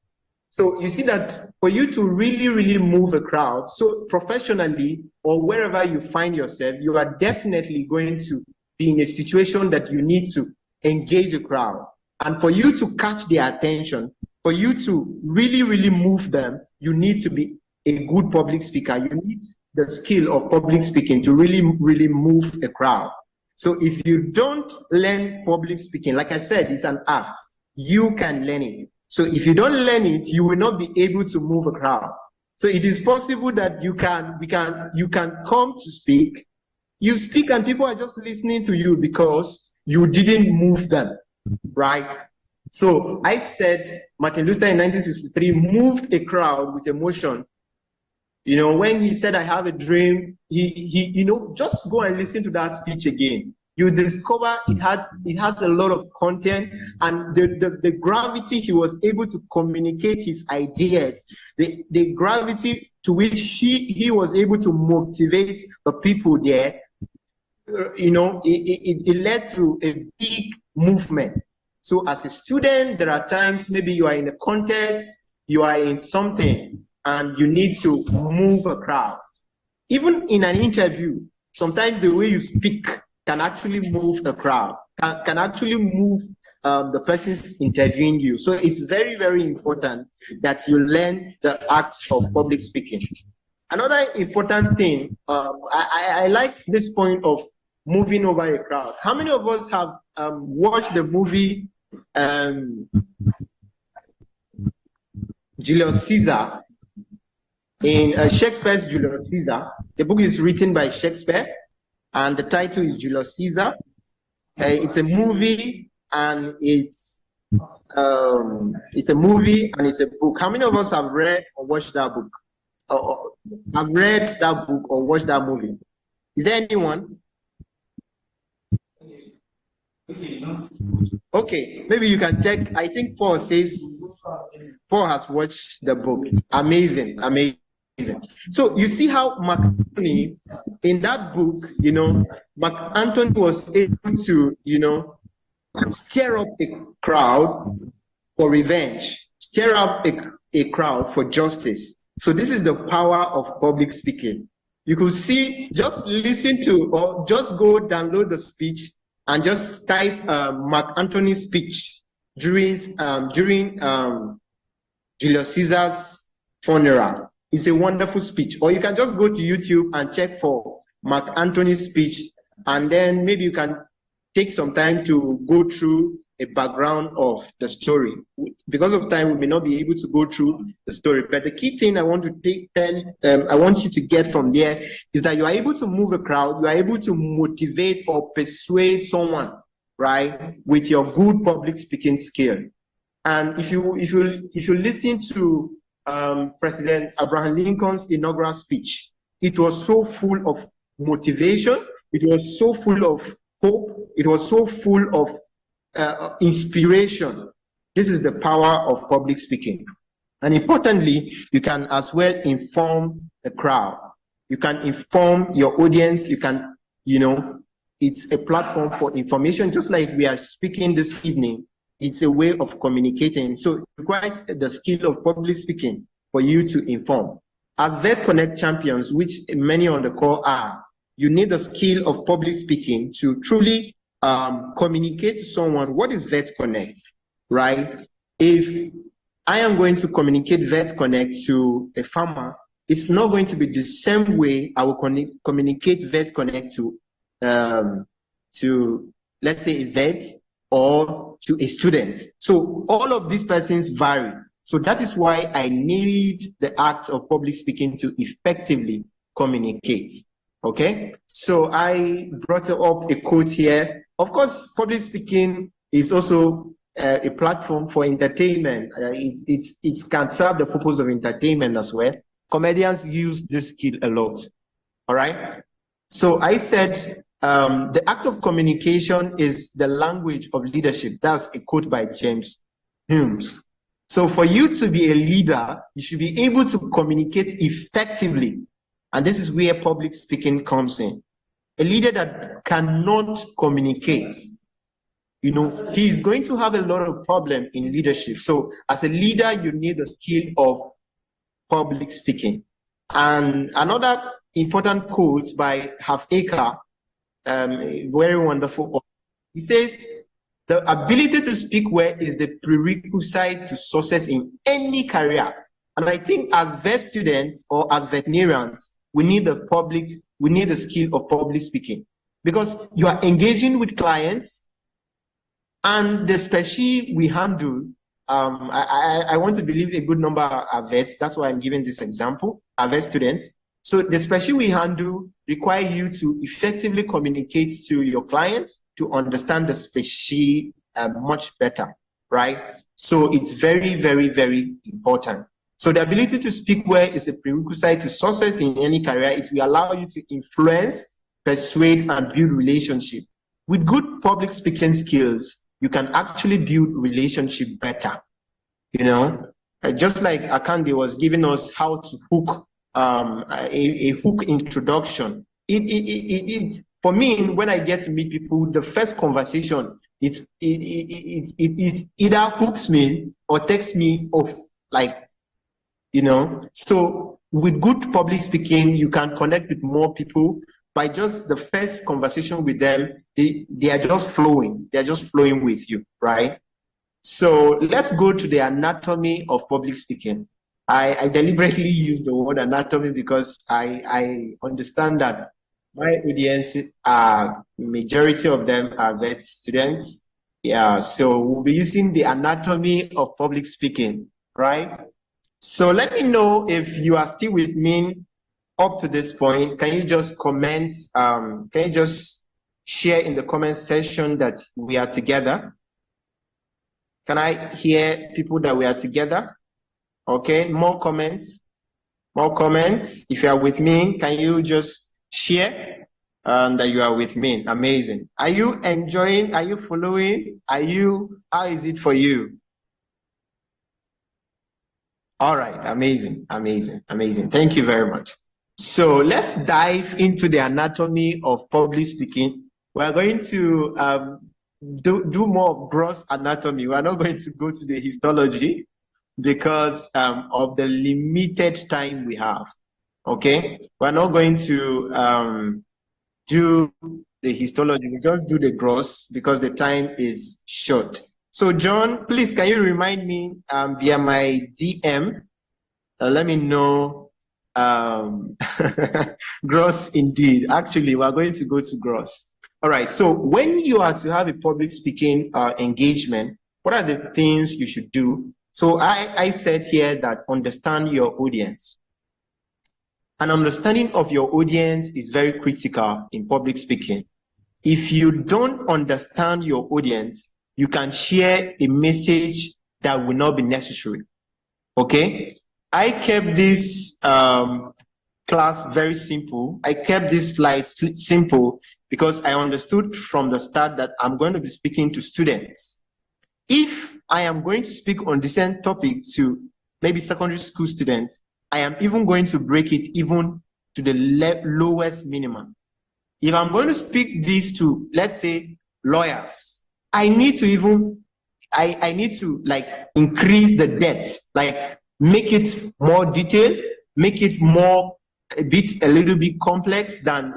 So you see that for you to really, really move a crowd, so professionally or wherever you find yourself, you are definitely going to be in a situation that you need to engage a crowd. And for you to catch their attention, for you to really, really move them, you need to be a good public speaker. You need the skill of public speaking to really, really move a crowd. So if you don't learn public speaking, like I said, it's an art. You can learn it. So if you don't learn it, you will not be able to move a crowd. So it is possible that you can come to speak. You speak and people are just listening to you because you didn't move them, right? So I said Martin Luther in 1963 moved a crowd with emotion. You know, when he said, I have a dream, he you know, just go and listen to that speech again. You discover it has a lot of content, and the gravity he was able to communicate his ideas, the gravity to which he was able to motivate the people there, you know, it led to a big movement. So as a student, there are times maybe you are in a contest, you are in something, and you need to move a crowd. Even in an interview, sometimes the way you speak can actually move the crowd, can actually move the person's interviewing you. So it's very, very important that you learn the acts of public speaking. Another important thing, I like this point of moving over a crowd. How many of us have watched the movie Julius Caesar? In Shakespeare's Julius Caesar, the book is written by Shakespeare, and the title is Julius Caesar. It's a movie, and it's a movie and it's a book. How many of us have read or watched that book? Or have read that book or watched that movie? Is there anyone? Okay, maybe you can check. I think Paul says Paul has watched the book. Amazing, amazing. So you see how Mark Antony in that book, you know, Mark Antony was able to, you know, stir up a crowd for revenge, stir up a crowd for justice. So this is the power of public speaking. You could see, just listen to, or just go download the speech and just type Mark Antony's speech during Julius Caesar's funeral. It's a wonderful speech. Or you can just go to YouTube and check for Mark Antony's speech, and then maybe you can take some time to go through a background of the story. Because of time, we may not be able to go through the story. But the key thing I want to I want you to get from there is that you are able to move a crowd, you are able to motivate or persuade someone, right, with your good public speaking skill. And if you listen to President Abraham Lincoln's inaugural speech, it was so full of motivation, it was so full of hope, it was so full of inspiration. This is the power of public speaking. And importantly, you can as well inform the crowd. You can inform your audience. You can, you know, it's a platform for information, just like we are speaking this evening. It's a way of communicating. So it requires the skill of public speaking for you to inform. As Vet Konect Champions, which many on the call are, you need the skill of public speaking to truly communicate to someone what is Vet Konect, right? If I am going to communicate Vet Konect to a farmer, it's not going to be the same way I will communicate Vet Konect to let's say a vet or to a student. So all of these persons vary. So that is why I need the act of public speaking to effectively communicate. Okay, so I brought up a quote here. Of course, public speaking is also a platform for entertainment. It can serve the purpose of entertainment as well. Comedians use this skill a lot. All right. So I said the act of communication is the language of leadership. That's a quote by James Humes. So for you to be a leader, you should be able to communicate effectively. And this is where public speaking comes in. A leader that cannot communicate, he is going to have a lot of problem in leadership. So as a leader, you need the skill of public speaking. And another important quote by Half-Acre, very wonderful. He says, the ability to speak well is the prerequisite to success in any career. And I think as vet students or as veterinarians, we need the skill of public speaking, because you are engaging with clients, and the species we handle, I want to believe a good number are vets. That's why I'm giving this example, are vet students. So the species we handle require you to effectively communicate to your clients to understand the species much better, right? So it's very, very, very important. So the ability to speak well is a prerequisite to success in any career. It will allow you to influence, persuade, and build relationship. With good public speaking skills, you can actually build relationship better. Just like Akande was giving us how to hook a hook introduction. For me, when I get to meet people, the first conversation, it either hooks me or takes me off, So with good public speaking, you can connect with more people by just the first conversation with them. They are just flowing. They are just flowing with you, right? So let's go to the anatomy of public speaking. I deliberately use the word anatomy because I understand that my audience, majority of them are vet students. Yeah, so we'll be using the anatomy of public speaking, right? So let me know if you are still with me up to this point. Can you just comment? Can you just share in the comment section that we are together? Can I hear people that we are together? Okay, more comments. More comments. If you are with me, can you just share that you are with me? Amazing. Are you enjoying? Are you following? How is it for you? All right, amazing, amazing, amazing. Thank you very much. So let's dive into the anatomy of public speaking. We're going to do more gross anatomy. We're not going to go to the histology because of the limited time we have. Okay, we're not going to do the histology. We just do the gross because the time is short. So John, please, can you remind me via my DM? Let me know. Gross indeed. Actually, we're going to go to gross. All right. So when you are to have a public speaking engagement, what are the things you should do? So I said here that understand your audience. An understanding of your audience is very critical in public speaking. If you don't understand your audience, you can share a message that will not be necessary. Okay? I kept this class very simple. I kept this slide simple because I understood from the start that I'm going to be speaking to students. If I am going to speak on the same topic to maybe secondary school students, I am even going to break it even to the lowest minimum. If I'm going to speak this to, let's say, lawyers, I need to like increase the depth, like make it more detailed, make it more a little bit complex than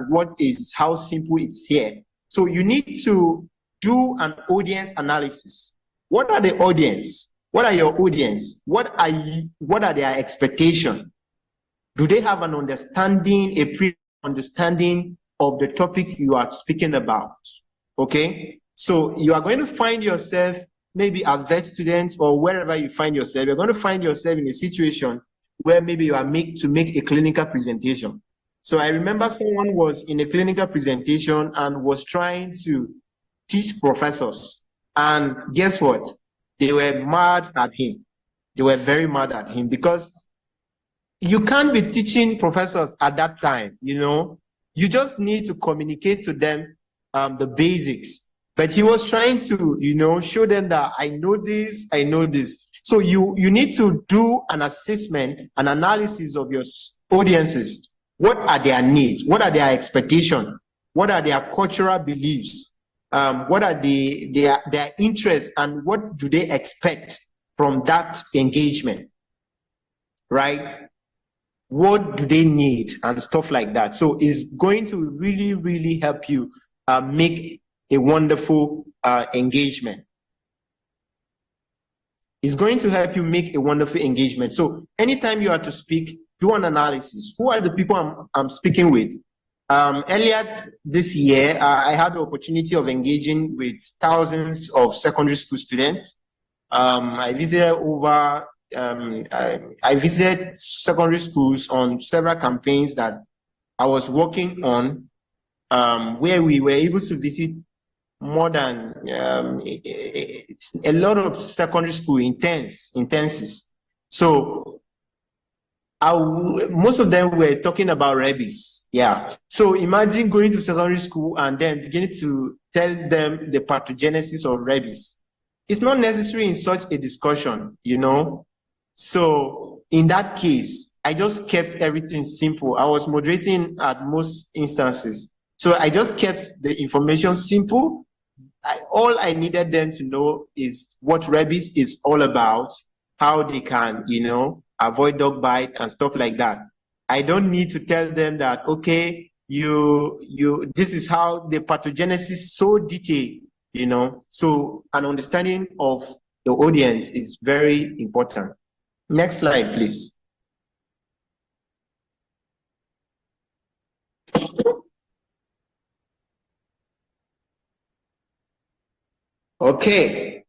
how simple it's here. So you need to do an audience analysis. What are the audience? What are your audience? What are their expectations? Do they have an understanding, a pre-understanding of the topic you are speaking about? Okay. So you are going to find yourself maybe as vet students or wherever you find yourself, you're going to find yourself in a situation where maybe you are to make a clinical presentation. So I remember someone was in a clinical presentation and was trying to teach professors. And guess what? They were mad at him. They were very mad at him because you can't be teaching professors at that time, you know. You just need to communicate to them the basics. But he was trying to, you know, show them that I know this, I know this. So you need to do an assessment, an analysis of your audiences. What are their needs? What are their expectations? What are their cultural beliefs? What are their interests, and what do they expect from that engagement, right? What do they need and stuff like that. So it's going to really, really help you make a wonderful engagement. It's going to help you make a wonderful engagement. So anytime you are to speak, do an analysis. Who are the people I'm speaking with? Earlier this year, I had the opportunity of engaging with thousands of secondary school students. I visited I visited secondary schools on several campaigns that I was working on, where we were able to visit more than a lot of secondary school intensives. So most of them were talking about rabies. Yeah. So imagine going to secondary school and then beginning to tell them the pathogenesis of rabies. It's not necessary in such a discussion, you know. So in that case, I just kept everything simple. I was moderating at most instances. So I just kept the information simple. All I needed them to know is what rabies is all about, how they can, you know, avoid dog bite and stuff like that. I don't need to tell them that, okay, this is how the pathogenesis so detailed, you know. So an understanding of the audience is very important. Next slide, please. Okay.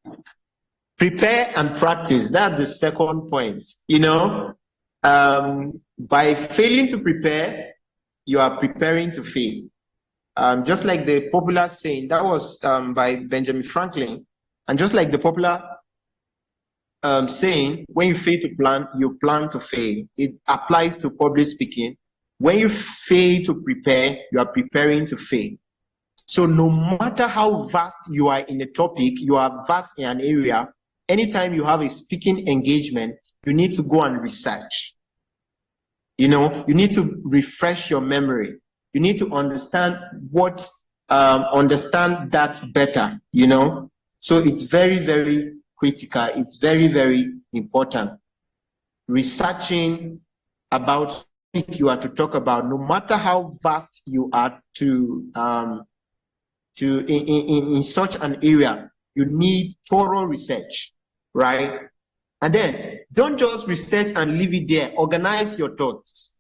Prepare and practice. That's the second point. You know, by failing to prepare, you are preparing to fail. Just like the popular saying, that was by Benjamin Franklin. And just like the popular saying, when you fail to plan, you plan to fail. It applies to public speaking. When you fail to prepare, you are preparing to fail. So no matter how vast you are in a topic, you are vast in an area, anytime you have a speaking engagement, you need to go and research. You know, you need to refresh your memory. You need to understand understand that better, you know. So it's very, very critical. It's very, very important. Researching about what you are to talk about, no matter how vast you are in such an area, you need thorough research, right? And then don't just research and leave it there. Organize your thoughts.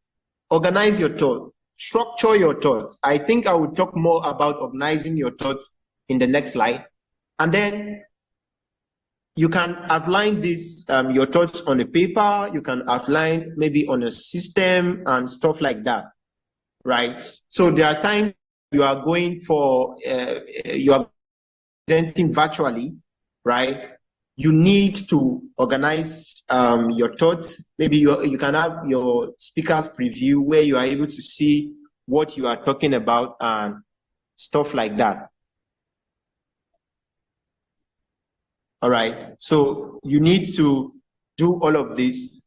Organize your thoughts. Structure your thoughts. I think I will talk more about organizing your thoughts in the next slide. And then you can outline this, your thoughts on a paper. You can outline maybe on a system and stuff like that, right? So there are times you are going for, you are presenting virtually, right? You need to organize your thoughts. Maybe you can have your speaker's preview where you are able to see what you are talking about and stuff like that. All right, so you need to do all of this.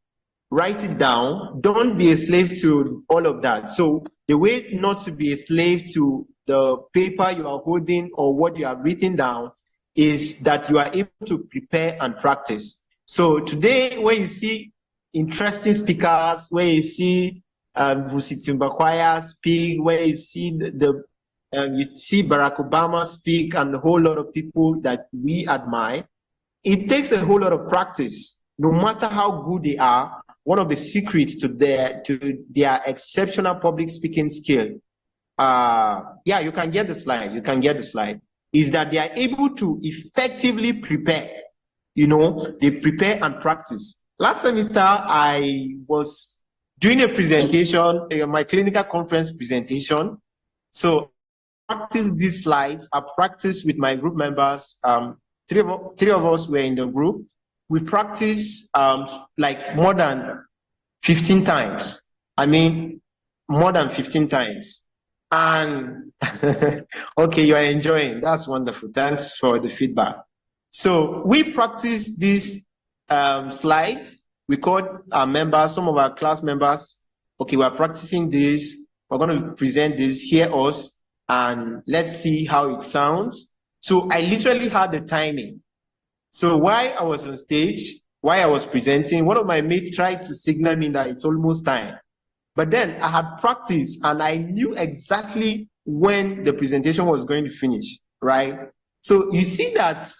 Write it down. Don't be a slave to all of that. So the way not to be a slave to the paper you are holding or what you have written down is that you are able to prepare and practice. So today, when you see interesting speakers, when you see Vusitimba Choir speak, when you see you see Barack Obama speak and a whole lot of people that we admire, it takes a whole lot of practice. No matter how good they are, one of the secrets to their exceptional public speaking skill, yeah, you can get the slide, is that they are able to effectively prepare they prepare and practice. Last semester, I was doing a presentation, my clinical conference presentation. So I practiced these slides. I practiced with my group members. Three of us were in the group. We practiced like more than 15 times. I mean, more than 15 times. And okay, you are enjoying. That's wonderful. Thanks for the feedback. So we practice these slides. We called our members, some of our class members. Okay, we're practicing this. We're going to present this, hear us, and let's see how it sounds. So I literally had the timing. So while I was on stage, while I was presenting, one of my mates tried to signal me that it's almost time. But then I had practiced and I knew exactly when the presentation was going to finish, right? So you see that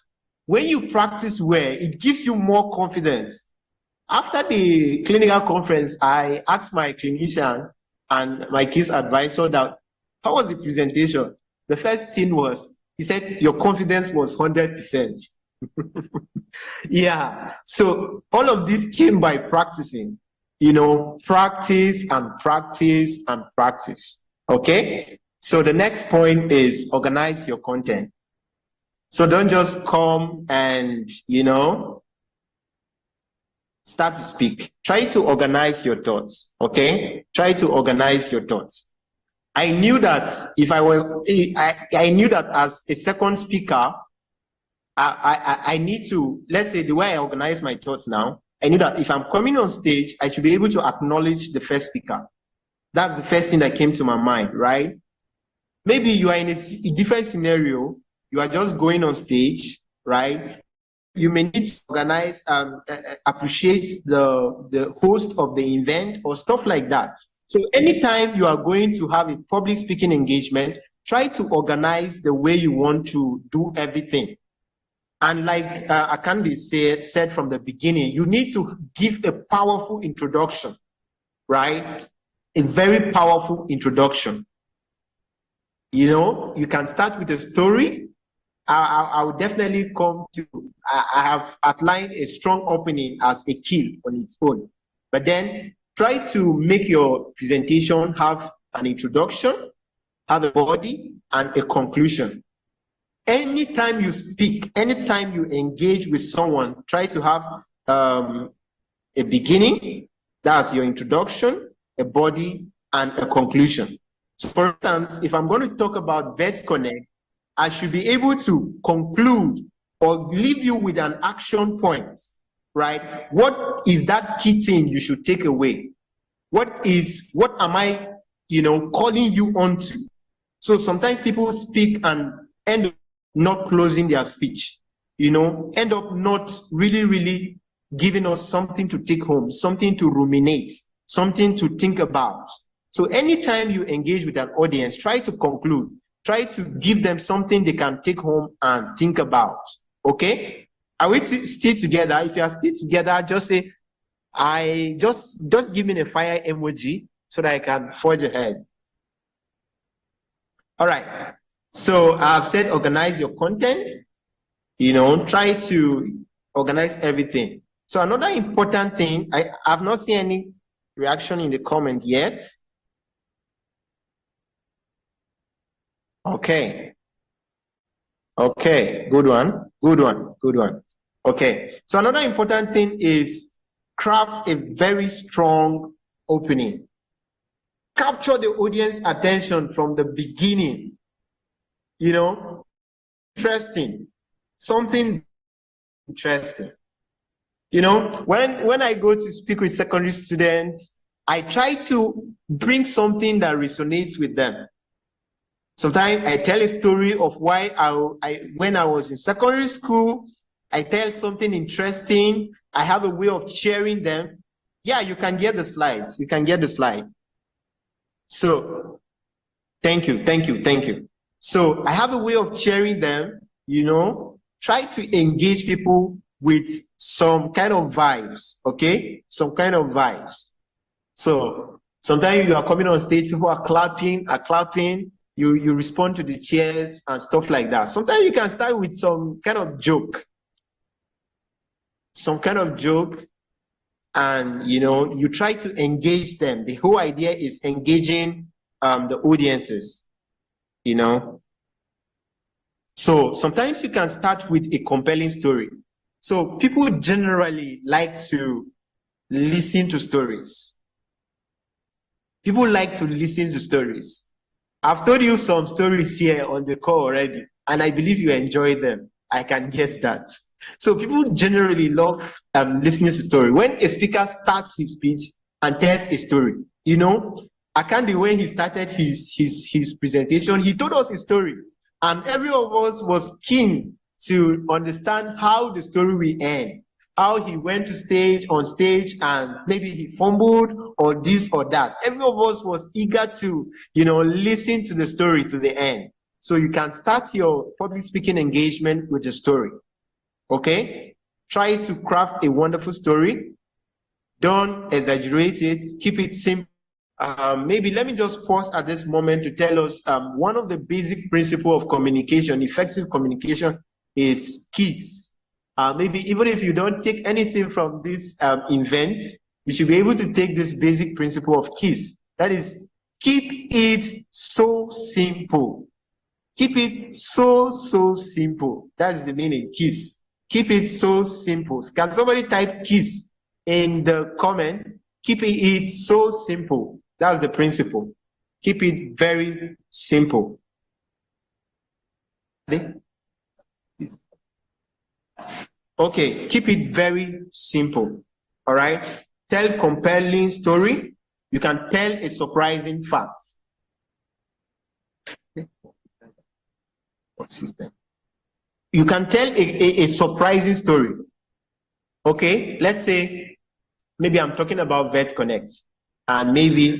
when you practice well, it gives you more confidence. After the clinical conference, I asked my clinician and my case advisor that, how was the presentation? The first thing was, he said, your confidence was 100%. Yeah, so all of this came by practicing. Practice and practice and practice. Okay? So the next point is organize your content. So don't just come and, start to speak. Try to organize your thoughts. Okay? Try to organize your thoughts. I knew that I knew that as a second speaker, I need to, let's say the way I organize my thoughts now, I knew that if I'm coming on stage, I should be able to acknowledge the first speaker. That's the first thing that came to my mind, right? Maybe you are in a different scenario. You are just going on stage, right? You may need to organize, appreciate the host of the event or stuff like that. So anytime you are going to have a public speaking engagement, try to organize the way you want to do everything. And like Akande said from the beginning, you need to give a powerful introduction, right? A very powerful introduction. You can start with a story. I will definitely come to, I have outlined a strong opening as a kill on its own. But then try to make your presentation have an introduction, have a body, and a conclusion. Anytime you speak, anytime you engage with someone, try to have a beginning, that's your introduction, a body, and a conclusion. So for instance, if I'm going to talk about Vetkonect, I should be able to conclude or leave you with an action point, right? What is that key thing you should take away? What am I, calling you onto? So sometimes people speak and end up not closing their speech, end up not really giving us something to take home, something to ruminate, something to think about. So anytime you engage with an audience, try to conclude, try to give them something they can take home and think about, okay? Are we still together? If you are still together, just say, just give me a fire emoji so that I can forge ahead. All right. So I've said organize your content, try to organize everything. So another important thing, I've not seen any reaction in the comment yet. Okay. Okay, good one. Okay, so another important thing is craft a very strong opening. Capture the audience attention from the beginning. Interesting, something interesting. When I go to speak with secondary students, I try to bring something that resonates with them. Sometimes I tell a story of why when I was in secondary school, I tell something interesting. I have a way of sharing them. Yeah, you can get the slides. You can get the slide. So thank you. So I have a way of sharing them, try to engage people with some kind of vibes, okay? Some kind of vibes. So sometimes you are coming on stage, people are clapping, you respond to the cheers and stuff like that. Sometimes you can start with some kind of joke. some kind of joke, and you try to engage them. The whole idea is engaging the audiences, So sometimes you can start with a compelling story. So people generally like to listen to stories. People like to listen to stories. I've told you some stories here on the call already, and I believe you enjoy them. I can guess that. So people generally love listening to story. When a speaker starts his speech and tells a story, Akande, when he started his presentation, he told us a story, and every of us was keen to understand how the story will end, how he went on stage and maybe he fumbled or this or that. Every of us was eager to, listen to the story to the end. So you can start your public speaking engagement with a story. Okay? Try to craft a wonderful story. Don't exaggerate it. Keep it simple. Maybe let me just pause at this moment to tell us one of the basic principles of communication, effective communication, is KISS. Maybe even if you don't take anything from this event, you should be able to take this basic principle of KISS. That is, keep it so simple. Keep it so simple. That is the meaning, KISS. Keep it so simple. Can somebody type KISS in the comment? Keep it so simple. That's the principle. Keep it very simple. Okay, keep it very simple. All right. Tell compelling story. You can tell a surprising fact. What system? You can tell a surprising story. Okay, let's say maybe I'm talking about Vet Konect, and maybe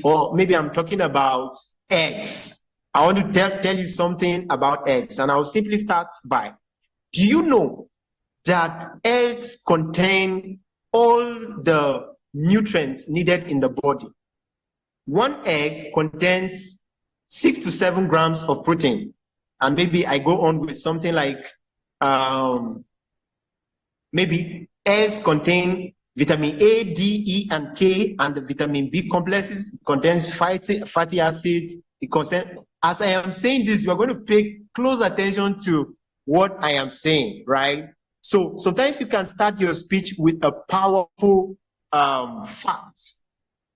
I'm talking about eggs. I want to tell you something about eggs, and I'll simply start by, do you know that eggs contain all the nutrients needed in the body? One egg contains 6 to 7 grams of protein, and maybe I go on with something like maybe eggs contain vitamin A, D, E, and K, and the vitamin B complexes. It contains fatty acids. It contains, as I am saying this, you are going to pay close attention to what I am saying, right? So sometimes you can start your speech with a powerful fact,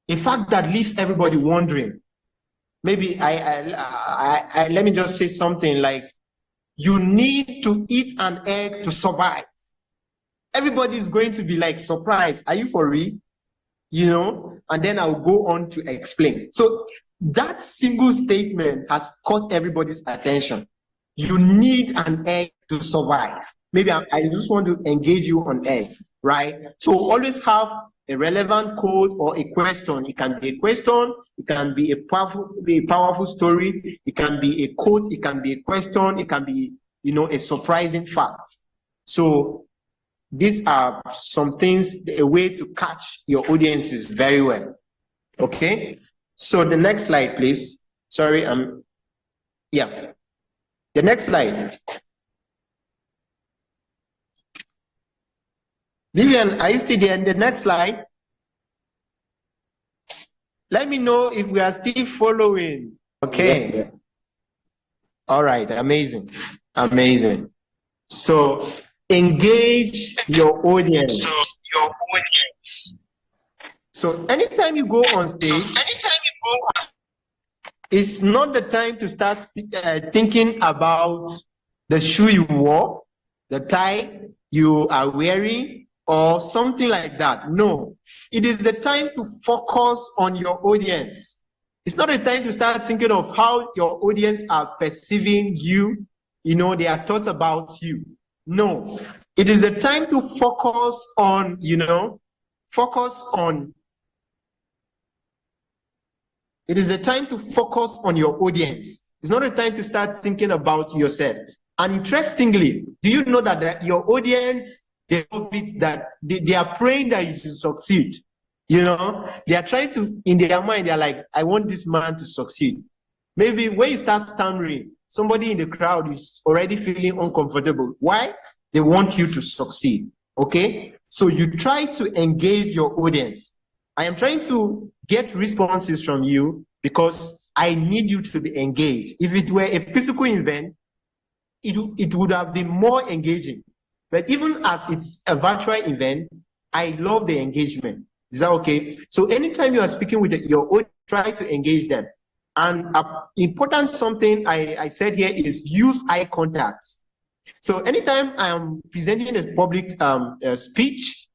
a fact that leaves everybody wondering. Maybe let me just say something like, you need to eat an egg to survive. Everybody is going to be like surprised. Are you for real? And then I'll go on to explain. So that single statement has caught everybody's attention. You need an egg to survive. Maybe I just want to engage you on eggs, right? So always have a relevant quote or a question. It can be a question, it can be a powerful story, it can be a quote, it can be a question, it can be, a surprising fact. So these are some things, a way to catch your audiences very well. Okay? So the next slide, please. Sorry, yeah. The next slide. Vivian, are you still there? In the next slide. Let me know if we are still following. Okay. Yeah. All right. Amazing. Amazing. So engage your audience. So anytime you go on stage, it's not the time to start thinking about the shoe you wore, the tie you are wearing, or something like that. No, it is the time to focus on your audience. It's not a time to start thinking of how your audience are perceiving you, their thoughts about you. No, it is the time to focus on, it is the time to focus on your audience. It's not a time to start thinking about yourself. And interestingly, do you know that your audience, they are praying that you should succeed? They are trying to, in their mind, they're like, I want this man to succeed. Maybe when you start stammering, somebody in the crowd is already feeling uncomfortable. Why? They want you to succeed. Okay? So you try to engage your audience. I am trying to get responses from you because I need you to be engaged. If it were a physical event, it would have been more engaging. But even as it's a virtual event, I love the engagement. Is that okay? So anytime you are speaking with your audience, try to engage them. And important something I said here is use eye contact. So anytime I'm presenting a public speech,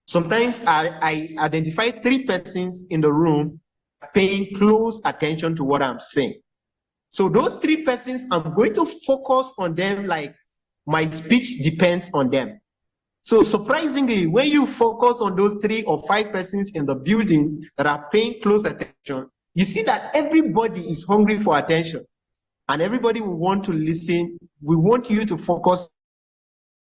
sometimes I identify 3 persons in the room paying close attention to what I'm saying. So those 3 persons, I'm going to focus on them like my speech depends on them. So surprisingly, when you focus on those 3 or 5 persons in the building that are paying close attention, you see that everybody is hungry for attention and everybody will want to listen. We want you to focus.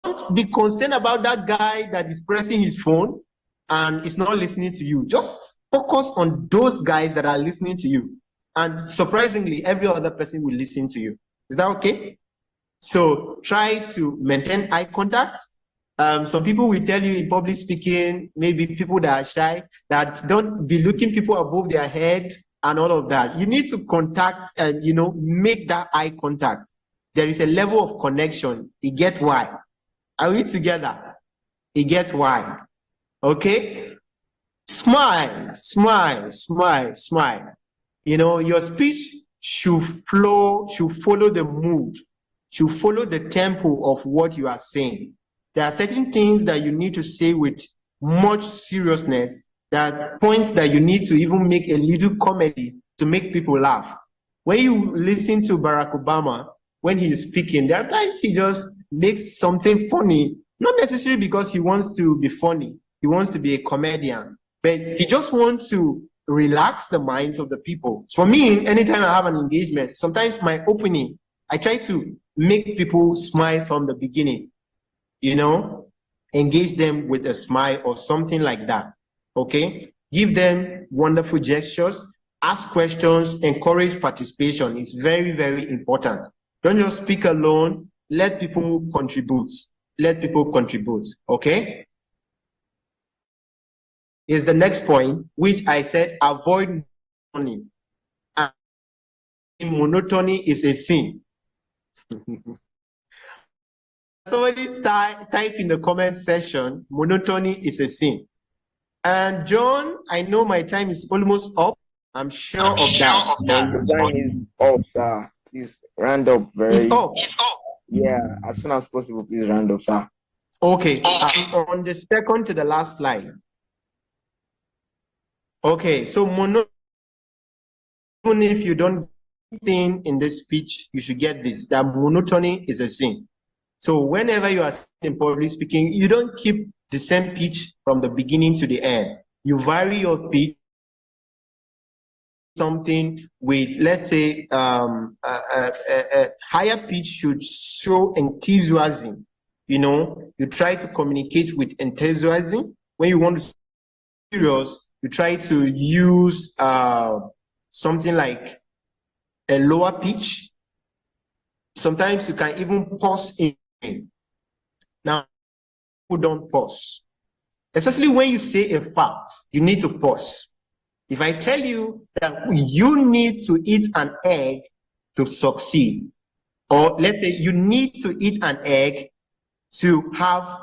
Don't be concerned about that guy that is pressing his phone and is not listening to you. Just focus on those guys that are listening to you. And surprisingly, every other person will listen to you. Is that okay? So try to maintain eye contact. Some people will tell you in public speaking, maybe people that are shy, that don't be looking people above their head and all of that. You need to contact and, make that eye contact. There is a level of connection. You get why? Are we together? You get why? Okay? Smile, smile, smile, smile. Your speech should follow the mood, should follow the tempo of what you are saying. There are certain things that you need to say with much seriousness, that points that you need to even make a little comedy to make people laugh. When you listen to Barack Obama, when he is speaking, there are times he just makes something funny, not necessarily because he wants to be funny, he wants to be a comedian, but he just wants to relax the minds of the people. For me, anytime I have an engagement, sometimes my opening, I try to make people smile from the beginning. Engage them with a smile or something like that. Okay? Give them wonderful gestures, ask questions, encourage participation. It's very, very important. Don't just speak alone. Let people contribute. Let people contribute. Okay? Is the next point, which I said, avoid monotony. And monotony is a sin. Somebody type in the comment section, monotony is a sin. And John, I know my time is almost up. I'm sure of that. The time is up, sir. Please round up very. It's up. Yeah, as soon as possible, please round up, sir. Okay. On the second to the last slide. Okay, so monotony, even if you don't think in this speech, you should get this, that monotony is a sin. So whenever you are in public speaking, you don't keep the same pitch from the beginning to the end. You vary your pitch, something with, let's say, a higher pitch should show enthusiasm. You try to communicate with enthusiasm. When you want to be serious, you try to use something like a lower pitch. Sometimes you can even pause in. Now, people don't pause. Especially when you say a fact, you need to pause. If I tell you that you need to eat an egg to succeed, or let's say you need to eat an egg to have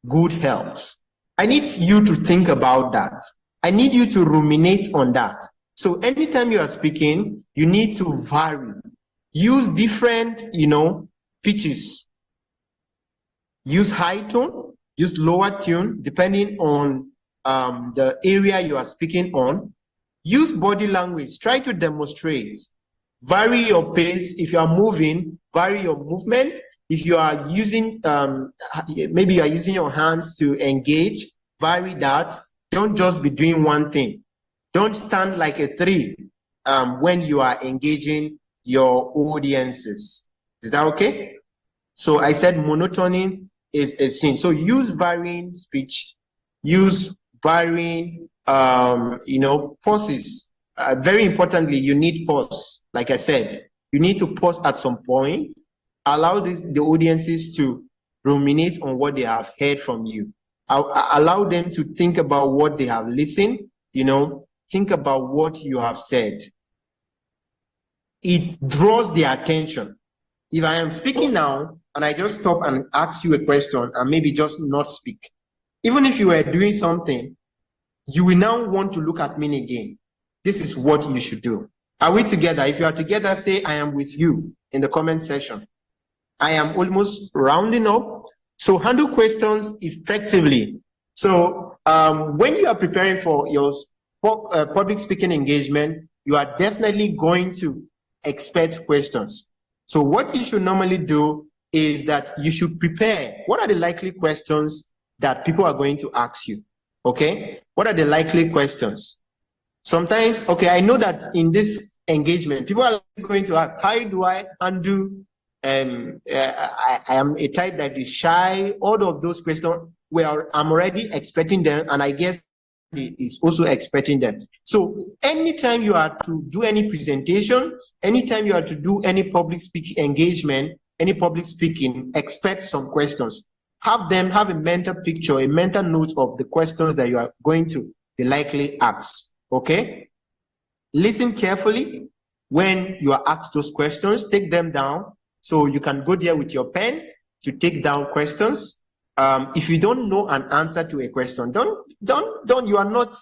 good health, I need you to think about that. I need you to ruminate on that. So anytime you are speaking, you need to vary. Use different, pitches. Use high tone, use lower tone, depending on the area you are speaking on. Use body language. Try to demonstrate. Vary your pace. If you are moving, vary your movement. If you are using, maybe you are using your hands to engage, vary that. Don't just be doing one thing. Don't stand like a tree when you are engaging your audiences. Is that okay? So I said monotony is a sin. So use varying speech, use varying, pauses. Very importantly, you need pause. Like I said, you need to pause at some point. Allow the audiences to ruminate on what they have heard from you. Allow them to think about what they have listened, think about what you have said. It draws their attention. If I am speaking now and I just stop and ask you a question and maybe just not speak, even if you were doing something, you will now want to look at me again. This is what you should do. Are we together? If you are together, say, I am with you in the comment section. I am almost rounding up. So handle questions effectively. So when you are preparing for your public speaking engagement, you are definitely going to expect questions. So what you should normally do is that you should prepare. What are the likely questions that people are going to ask you? Okay, what are the likely questions? Sometimes, okay, I know that in this engagement, people are going to ask, how do I handle, I am a type that is shy, all of those questions, where I'm already expecting them, and I guess is also expecting them. So anytime you are to do any presentation, anytime you are to do any public speaking engagement, any public speaking, expect some questions. Have a mental picture, a mental note of the questions that you are going to be likely asked. Okay? Listen carefully when you are asked those questions, take them down so you can go there with your pen to take down questions. If you don't know an answer to a question, you are not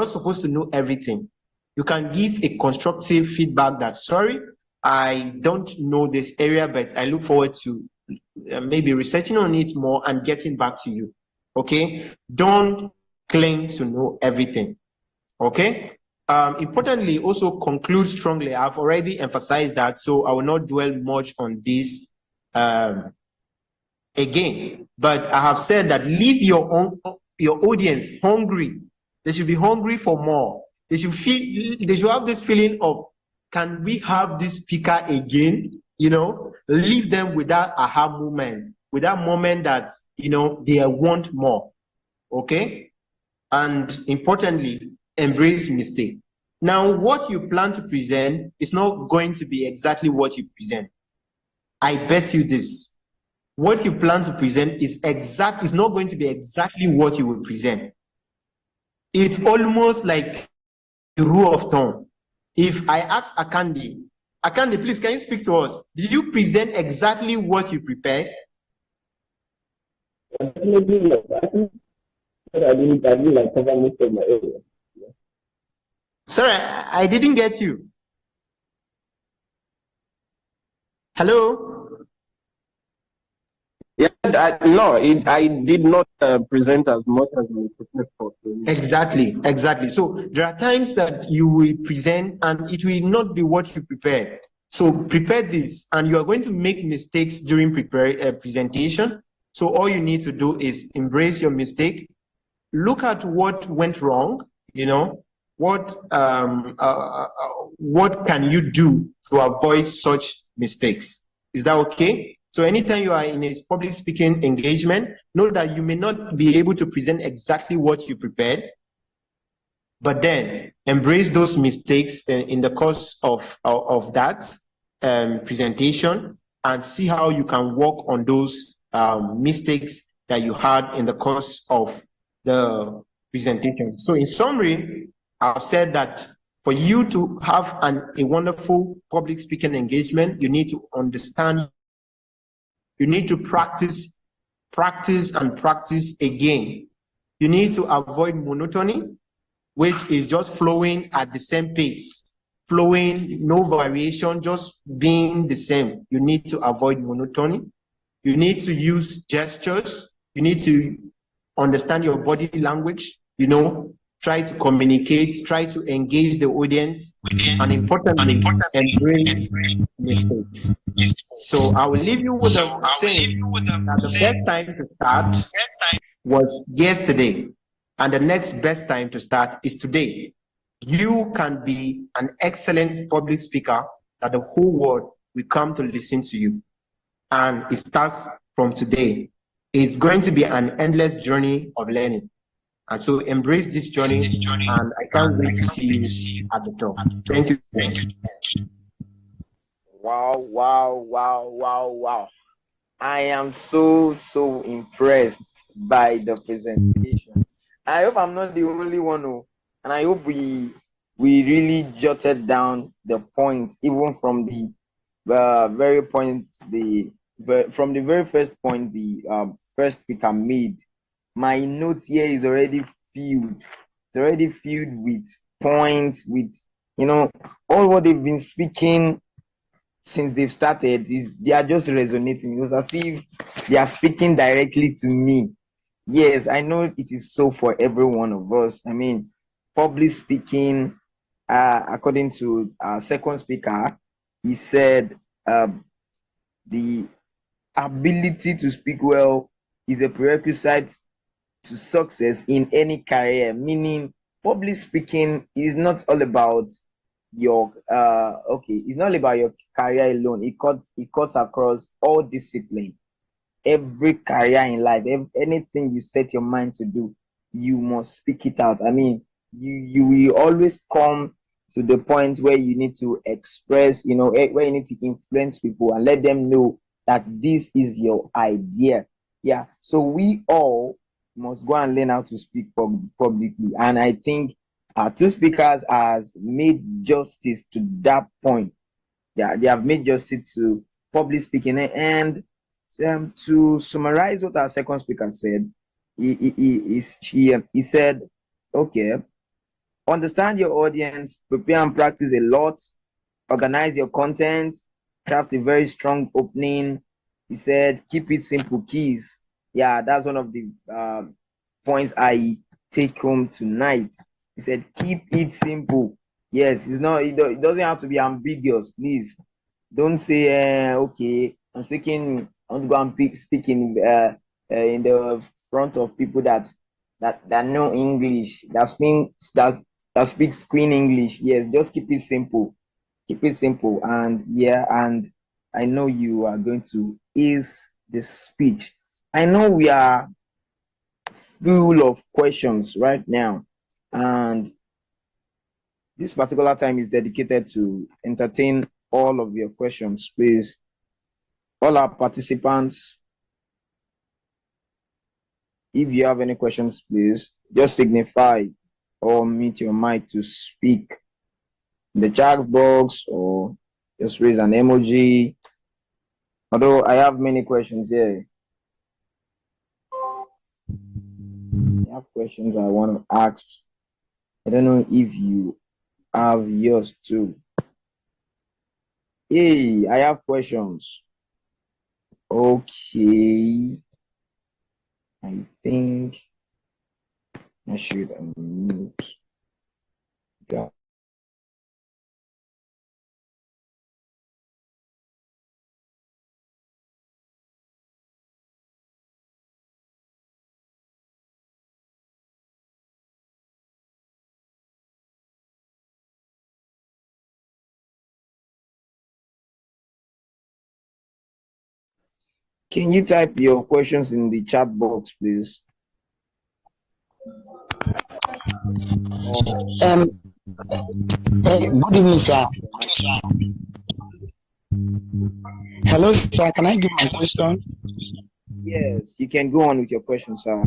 supposed to know everything. You can give a constructive feedback that, sorry, I don't know this area, but I look forward to maybe researching on it more and getting back to you. Okay? Don't claim to know everything. Okay? Importantly, also conclude strongly. I've already emphasized that, so I will not dwell much on this again. But I have said that leave your audience hungry. They should be hungry for more. They should have this feeling of, can we have this speaker again? Leave them with that aha moment, with that moment that, they want more. Okay? And importantly, embrace mistake. Now, what you plan to present is not going to be exactly what you present. I bet you this. What you plan to present is not going to be exactly what you will present. It's almost like a rule of thumb. If I ask Akande, please, can you speak to us? Did you present exactly what you prepared? Definitely, yes. I think I didn't like cover most of my area. Yeah. Sorry, I didn't get you. Hello? Yeah, I did not present as much as I prepared for. Exactly. So there are times that you will present and it will not be what you prepared. So prepare this, and you are going to make mistakes during presentation. So all you need to do is embrace your mistake. Look at what went wrong. What can you do to avoid such mistakes? Is that okay? So anytime you are in a public speaking engagement, know that you may not be able to present exactly what you prepared, but then embrace those mistakes in the course of that presentation, and see how you can work on those mistakes that you had in the course of the presentation. So in summary, I've said that for you to have a wonderful public speaking engagement, you need to understand, you need to practice again. You need to avoid monotony, which is just flowing at the same pace, flowing, no variation, just being the same. You need to avoid monotony. You need to use gestures. You need to understand your body language, try to communicate, try to engage the audience, and importantly, embrace mistakes. So I will leave you with a saying that the best time to start was yesterday, and the next best time to start is today. You can be an excellent public speaker that the whole world will come to listen to you. And it starts from today. It's going to be an endless journey of learning. And so embrace this journey, and I can't wait to see you at the top. Thank you. Wow. I am so impressed by the presentation. I hope I'm not the only one who, and I hope we really jotted down the points, even from the very point from the very first point the first speaker made. My notes here is already filled. It's already filled with points, with all what they've been speaking since they've started. They are just resonating. It was as if they are speaking directly to me. Yes, I know it is so for every one of us. I mean, public speaking, according to our second speaker, he said the ability to speak well is a prerequisite to success in any career, meaning public speaking is not all about your it's not about your career alone. It cuts across all discipline, every career in life, anything you set your mind to do, you must speak it out. I mean, you will always come to the point where you need to express, where you need to influence people and let them know that this is your idea. Yeah. So we all must go and learn how to speak publicly. And I think our two speakers has made justice to that point. Yeah, they have made justice to public speaking. And to summarize what our second speaker said, he said, okay, understand your audience, prepare and practice a lot, organize your content, craft a very strong opening. He said, keep it simple, keys. Yeah, that's one of the points I take home tonight. He said, keep it simple. Yes, it doesn't have to be ambiguous, please. Don't say, okay, I want to go and speak in the front of people that know English, that speak screen English. Yes, just keep it simple. Keep it simple. And yeah, and I know you are going to ace the speech. I know we are full of questions right now, and this particular time is dedicated to entertain all of your questions. Please, all our participants, if you have any questions, please just signify or mute your mic to speak in the chat box, or just raise an emoji. Although I have many questions here. I have questions I want to ask. I don't know if you have yours too. Hey, I have questions. Okay. I think I should unmute. Yeah. Can you type your questions in the chat box, please? Good evening, sir. Hello, sir. Can I give my question? Yes, you can go on with your question, sir.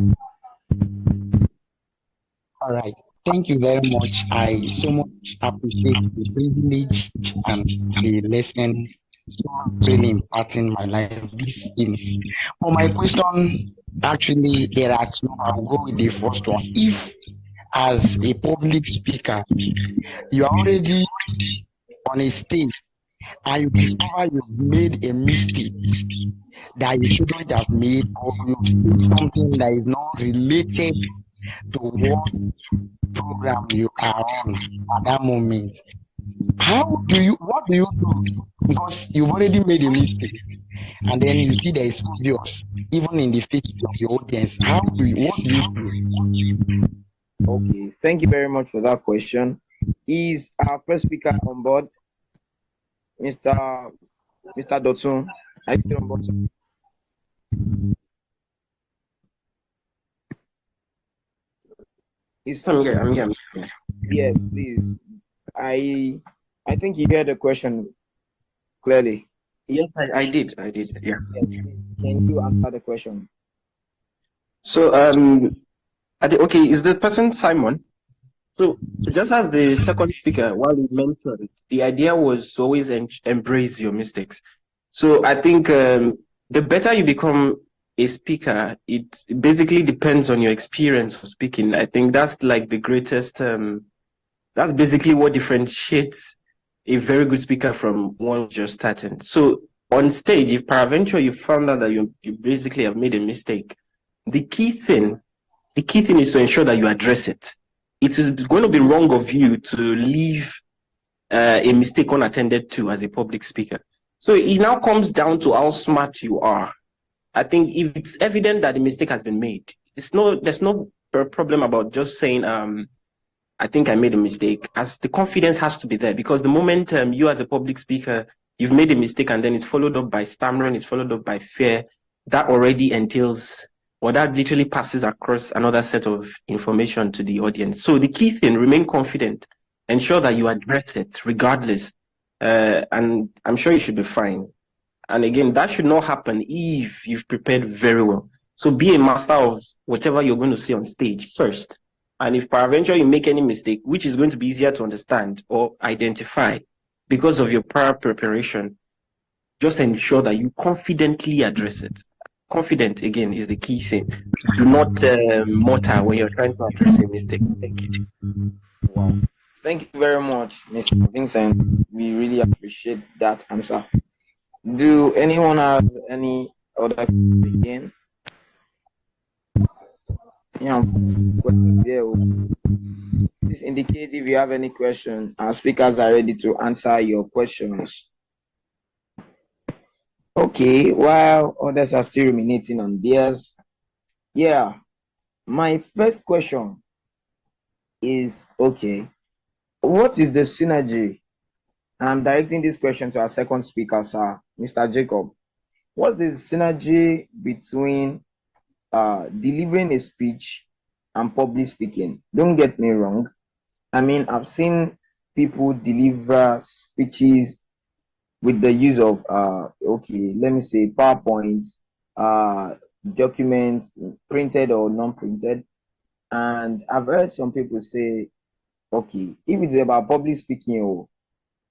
All right. Thank you very much. I so much appreciate the privilege and the lesson so really impacting my life this evening. For my question, actually, there are two. I'll go with the first one. If, as a public speaker, you are already on a stage and you discover you've made a mistake that you shouldn't have made, or you've said something that is not related to what program you are on at that moment, what do you do? Because you've already made a mistake and then you see that it's obvious even in the face of your audience. What do you do? Okay, thank you very much for that question. Is our first speaker on board? Mr. Dotun, are you still on board? I'm here. Yes, please. I think you heard the question clearly. Yes, I did. Yeah. Can you answer the question? So, okay, is the person Simon? So, just as the second speaker, while he mentioned, the idea was to always embrace your mistakes. So, I think the better you become a speaker, it basically depends on your experience of speaking. I think that's like the greatest, that's basically what differentiates a very good speaker from one just starting. So, on stage, if peradventure you found out that you basically have made a mistake, the key thing is to ensure that you address it. It is going to be wrong of you to leave a mistake unattended to as a public speaker. So it now comes down to how smart you are. I think if it's evident that the mistake has been made, there's no problem about just saying, I think I made a mistake, as the confidence has to be there, because the moment you as a public speaker, you've made a mistake and then it's followed up by stammering, it's followed up by fear, that already entails, or that literally passes across another set of information to the audience. So the key thing, remain confident, ensure that you address it regardless, and I'm sure you should be fine. And again, that should not happen if you've prepared very well. So be a master of whatever you're going to say on stage first. And if peradventure you make any mistake, which is going to be easier to understand or identify because of your prior preparation, just ensure that you confidently address it. Confident, again, is the key thing. Do not mortar when you're trying to address a mistake. Thank you. Wow. Thank you very much, Mr. Vincent. We really appreciate that answer. Do anyone have any other questions again? Yeah, please indicate if you have any question. Our speakers are ready to answer your questions. Okay, while others are still ruminating on theirs, yeah, my first question is, okay, what is the synergy? And I'm directing this question to our second speaker, sir, Mr. Jacob. What's the synergy between delivering a speech and public speaking? Don't get me wrong. I mean, I've seen people deliver speeches with the use of okay, let me say PowerPoint, documents, printed or non-printed. And I've heard some people say, okay, if it's about public speaking,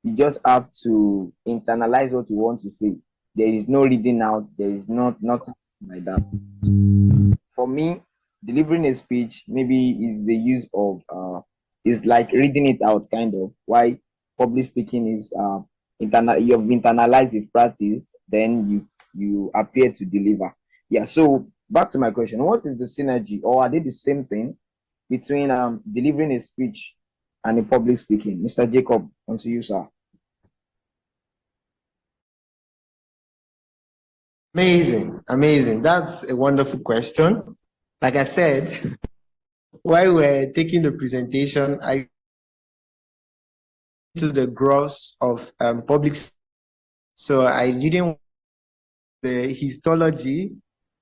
you just have to internalize what you want to say. There is no reading out, there is nothing like that. For me, delivering a speech maybe is the use of is like reading it out, kind of. Why public speaking is you've internalized, you've practiced, then you appear to deliver. Yeah. So back to my question: what is the synergy, or are they the same thing between delivering a speech and a public speaking? Mr. Jacob, on to you, sir. Amazing. That's a wonderful question. Like I said, while we're taking the presentation, I to the gross of public, so I didn't the histology,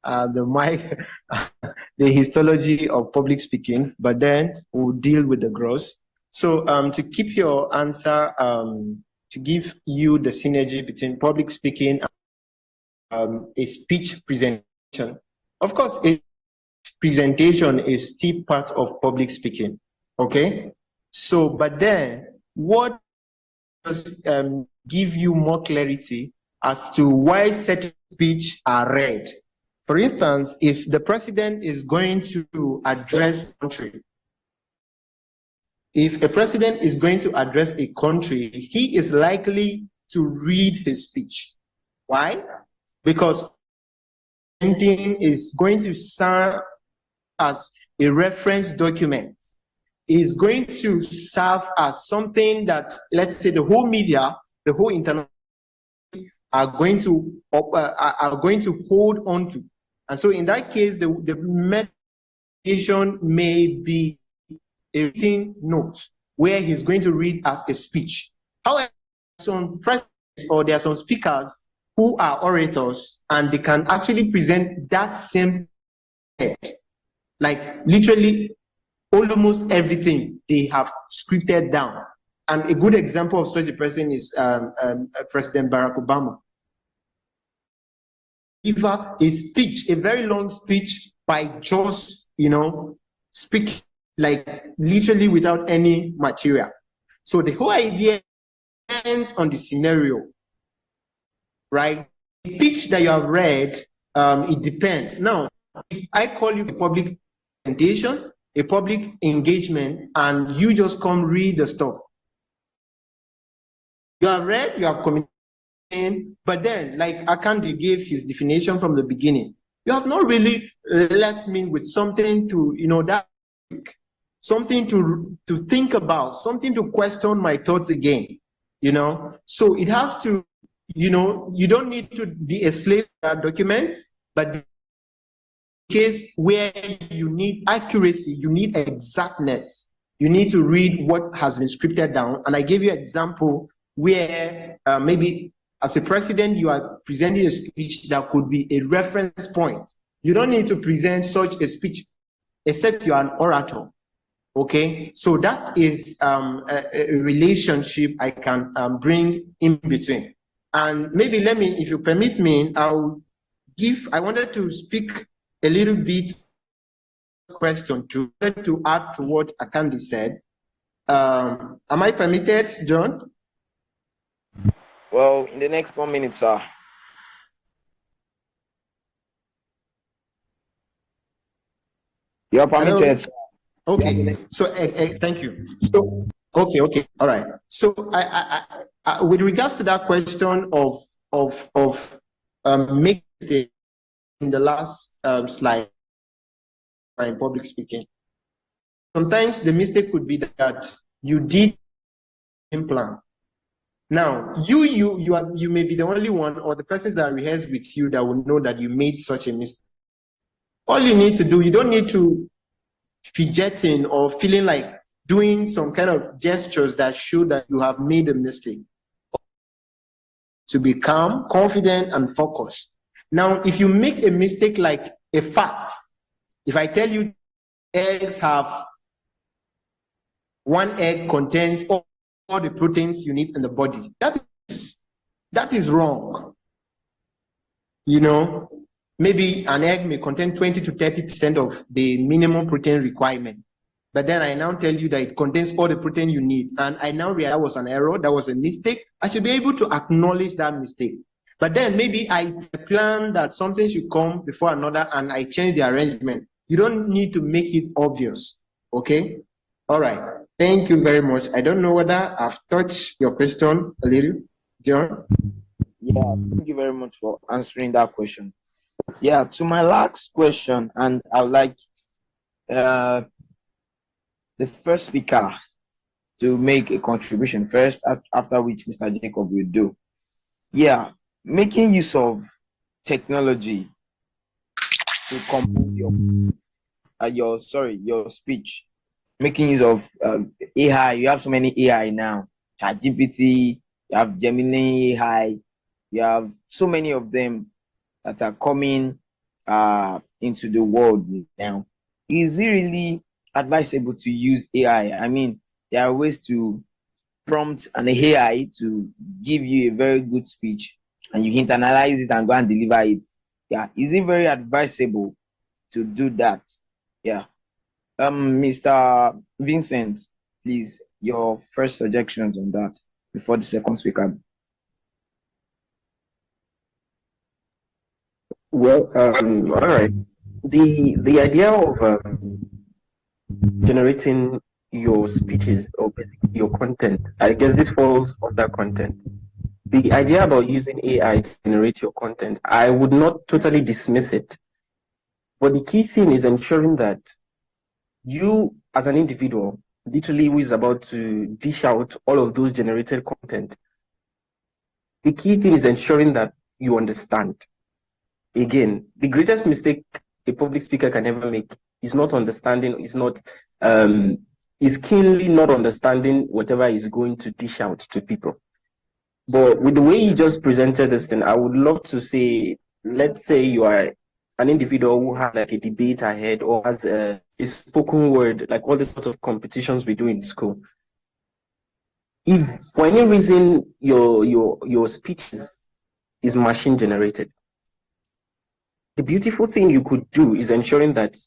the histology of public speaking, but then we'll deal with the gross. So to keep your answer, to give you the synergy between public speaking and a speech presentation. Of course, a presentation is still part of public speaking, okay? So, but then what does give you more clarity as to why certain speech are read? For instance, if the president is going to address a country, if a president is going to address a country, he is likely to read his speech. Why? Because anything is going to serve as a reference document, is going to serve as something that, let's say, the whole media, the whole internet are going to hold on to. And so in that case, the meditation may be a written note where he's going to read as a speech. However, some presidents or there are some speakers who are orators and they can actually present that same head, like literally almost everything they have scripted down. And a good example of such a person is President Barack Obama. deliver a speech, a very long speech, by just, speak like literally without any material. So the whole idea depends on the scenario, right? The speech that you have read, it depends. Now, if I call you a public presentation, a public engagement, and you just come read the stuff, you have read, you have communicated, but then, like Akande gave his definition from the beginning, you have not really left me with something to, something to think about, something to question my thoughts again, So it has to, you don't need to be a slave to that document, but the case where you need accuracy, you need exactness, you need to read what has been scripted down. And I gave you an example where maybe as a president, you are presenting a speech that could be a reference point. You don't need to present such a speech except you are an orator. Okay, so that is a relationship I can bring in between. And maybe if you permit me, I wanted to speak a little bit question to add to what Akande said. Am I permitted, John? Well, in the next 1 minute, sir. You're permitted. Okay, so thank you. So, okay, all right. So, I with regards to that question of making mistake in the last slide in public speaking, sometimes the mistake could be that you did plan. Now, you may be the only one, or the persons that rehearse with you, that will know that you made such a mistake. All you need to do, you don't need to fidgeting or feeling like doing some kind of gestures that show that you have made a mistake. To be calm, confident, and focused. Now, if you make a mistake like a fact, if I tell you eggs have, one egg contains all the proteins you need in the body, that is wrong. Maybe an egg may contain 20 to 30% of the minimum protein requirement. But then I now tell you that it contains all the protein you need. And I now realize that was an error, that was a mistake. I should be able to acknowledge that mistake. But then maybe I plan that something should come before another and I change the arrangement. You don't need to make it obvious. Okay? All right. Thank you very much. I don't know whether I've touched your question a little, John. Yeah, thank you very much for answering that question. Yeah, to my last question, and I would like the first speaker to make a contribution first, after which Mr. Jacob will do. Yeah, making use of technology to compose your speech. Making use of AI. You have so many AI now. ChatGPT, you have Gemini AI, you have so many of them that are coming into the world now. Is it really advisable to use AI? I mean, there are ways to prompt an AI to give you a very good speech and you internalize it and go and deliver it. Yeah, is it very advisable to do that? Yeah. Mr. Vincent, please, your first suggestions on that before the second speaker. Well, all right. The idea of generating your speeches or basically your content, I guess this falls under content. The idea about using AI to generate your content, I would not totally dismiss it. But the key thing is ensuring that you, as an individual, literally who is about to dish out all of those generated content, the key thing is ensuring that you understand. Again, the greatest mistake a public speaker can ever make is not understanding, is keenly not understanding whatever is going to dish out to people. But with the way you just presented this thing, I would love to say, let's say you are an individual who has like a debate ahead or has a spoken word, like all the sort of competitions we do in school. If for any reason your speech is machine generated, the beautiful thing you could do is ensuring that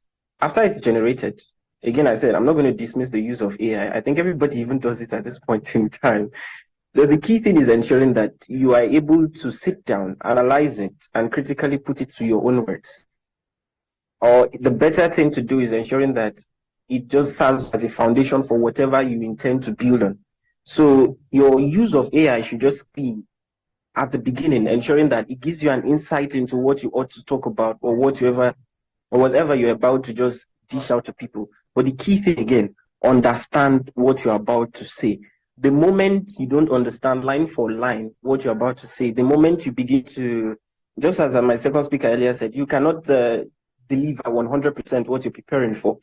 after it's generated, again, I said, I'm not going to dismiss the use of AI. I think everybody even does it at this point in time. The key thing is ensuring that you are able to sit down, analyze it, and critically put it to your own words. Or the better thing to do is ensuring that it just serves as a foundation for whatever you intend to build on. So your use of AI should just be at the beginning, ensuring that it gives you an insight into what you ought to talk about or whatever you're about to just dish out to people. But the key thing, again, understand what you're about to say. The moment you don't understand line for line what you're about to say, the moment you begin to, just as my second speaker earlier said, you cannot deliver 100% what you're preparing for.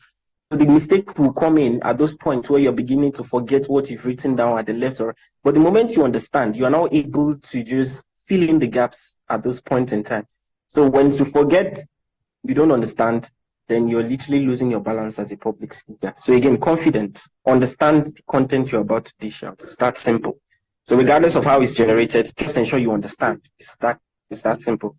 So the mistakes will come in at those points where you're beginning to forget what you've written down at the left. But the moment you understand, you are now able to just fill in the gaps at those points in time. So when you forget, you don't understand, then you're literally losing your balance as a public speaker. So again, confidence, understand the content you're about to dish out. Start simple. So regardless of how it's generated, just ensure you understand. It's that simple.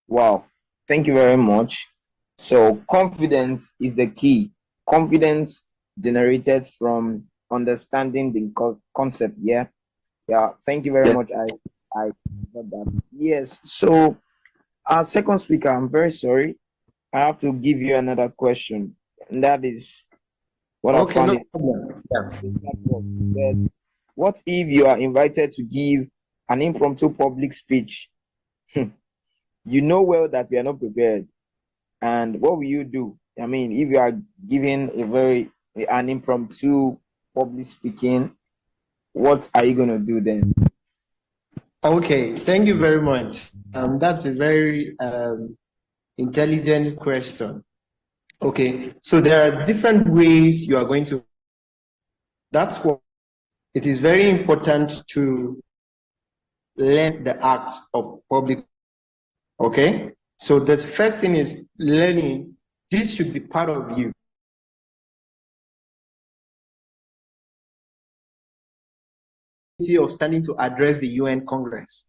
Wow. Thank you very much. So confidence is the key. Confidence generated from understanding the concept. Yeah. Thank you very much. I got that. Yes. So our second speaker, I'm very sorry. I have to give you another question. And that is what I found. What if you are invited to give an impromptu public speech? You know well that you are not prepared. And what will you do? I mean, if you are giving an impromptu public speaking, what are you going to do then? Okay, thank you very much. That's a very intelligent question. Okay, so there are different ways you are going to. That's what it is very important to learn the art of public. Okay, so the first thing is learning. This should be part of you. Of standing to address the UN Congress.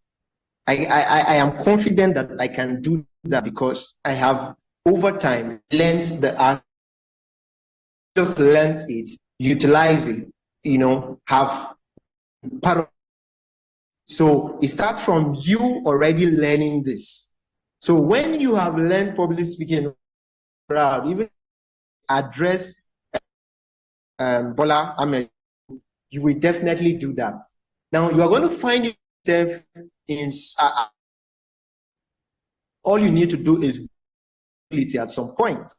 I am confident that I can do that because I have over time learned the art, just learned it, utilize it, have part of. So it starts from you already learning this. So when you have learned public speaking, crowd, even address Bola Ahmed, you will definitely do that. Now you are going to find yourself in all you need to do is at some point.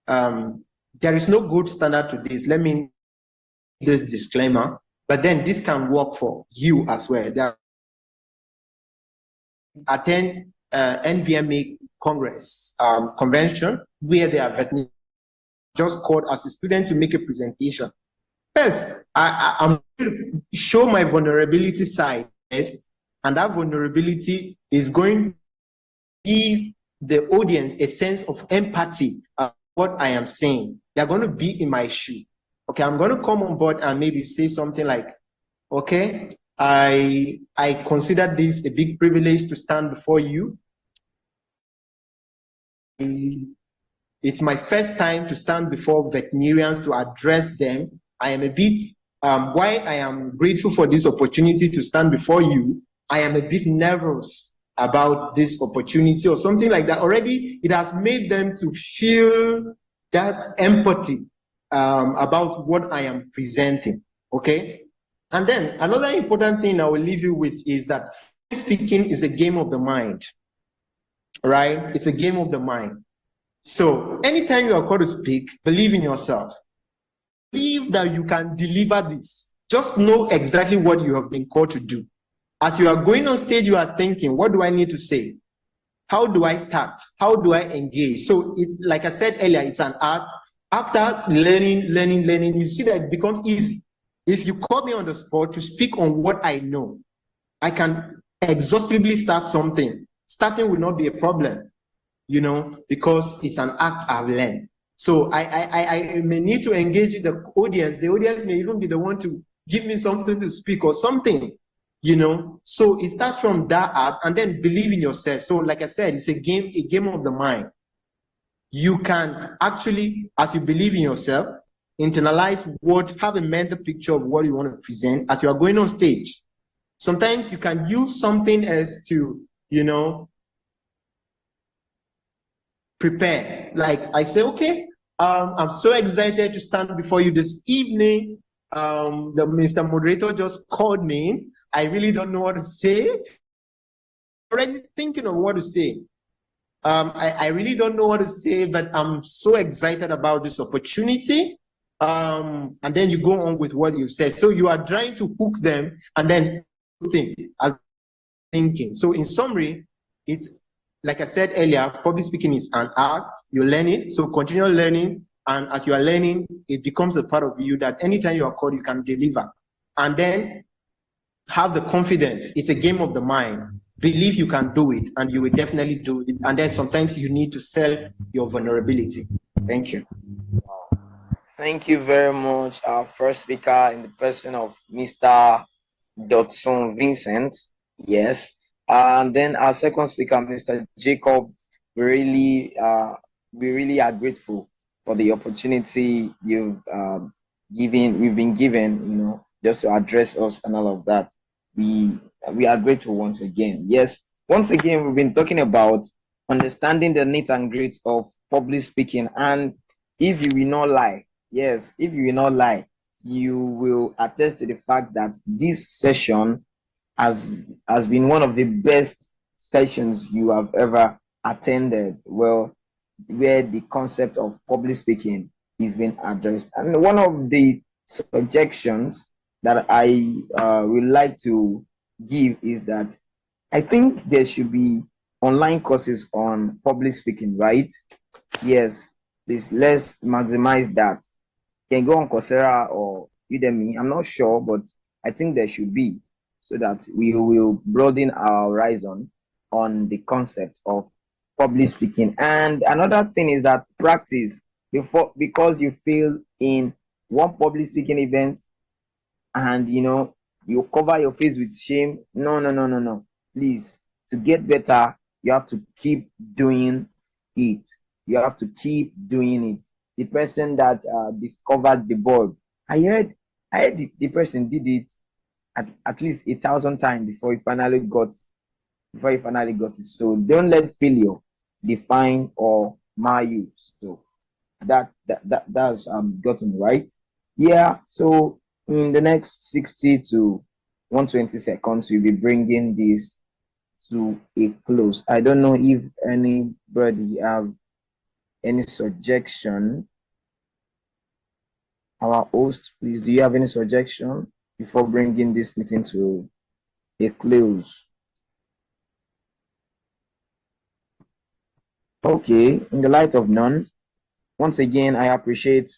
There is no good standard to this. Let me this disclaimer, but then this can work for you as well. There attend NVMA Congress convention where they are veterinarians just called as a student to make a presentation. First, I'm going to show my vulnerability side first, and that vulnerability is going to give the audience a sense of empathy of what I am saying. They're going to be in my shoe. Okay, I'm going to come on board and maybe say something like, okay, I consider this a big privilege to stand before you. It's my first time to stand before veterinarians to address them. I am a bit, why I am grateful for this opportunity to stand before you, I am a bit nervous about this opportunity or something like that. Already, it has made them to feel that empathy about what I am presenting, okay? And then another important thing I will leave you with is that speaking is a game of the mind, right? It's a game of the mind. So anytime you are called to speak, believe in yourself. Believe that you can deliver this. Just know exactly what you have been called to do. As you are going on stage, you are thinking, what do I need to say? How do I start? How do I engage? So it's like I said earlier, it's an art. After learning, you see that it becomes easy. If you call me on the spot to speak on what I know, I can exhaustively start something. Starting will not be a problem, because it's an act I've learned. So I may need to engage with the audience. The audience may even be the one to give me something to speak or something. you know. So it starts from that app, and then believe in yourself. So like I said, it's a game of the mind. You can actually, as you believe in yourself, internalize have a mental picture of what you want to present as you are going on stage. Sometimes you can use something else to, you know, prepare. Like I say, okay, I'm so excited to stand before you this evening. The Mr. Moderator just called me. I really don't know what to say. Already thinking of what to say. I really don't know what to say, but I'm so excited about this opportunity. And then you go on with what you said. So you are trying to hook them and then think as thinking. So in summary, it's like I said earlier, public speaking is an art. You learn it. So continue learning. And as you are learning, it becomes a part of you that anytime you are called, you can deliver. And then have the confidence. It's a game of the mind. Believe you can do it, and you will definitely do it. And then sometimes you need to sell your vulnerability. Thank you. Thank you very much. Our first speaker in the person of Mr. Dotun Vincent. Yes. And then our second speaker, Mr. Jacob. We really are grateful for the opportunity we've been given, you know, just to address us and all of that. We are grateful once again. Yes, once again, we've been talking about understanding the nit and grit of public speaking. And if you will not lie, yes, if you will not lie, you will attest to the fact that this session has been one of the best sessions you have ever attended. Well, where the concept of public speaking is being addressed. And one of the suggestions that I would like to give is that I think there should be online courses on public speaking, right? Yes, please, let's maximize that. You can go on Coursera or Udemy, I'm not sure, but I think there should be, so that we will broaden our horizon on the concept of public speaking. And another thing is that practice because you fail in one public speaking event and you know you cover your face with shame. No. Please, to get better, you have to keep doing it. You have to keep doing it. The person that discovered the bulb, I heard the person did it at least 1,000 times before he finally got it. So don't let failure define or mar you. So that's gotten right. Yeah. So in the next 60 to 120 seconds, we'll be bringing this to a close. I don't know if anybody have any suggestion. Our host, please, do you have any suggestion before bringing this meeting to a close? Okay, in the light of none, once again, I appreciate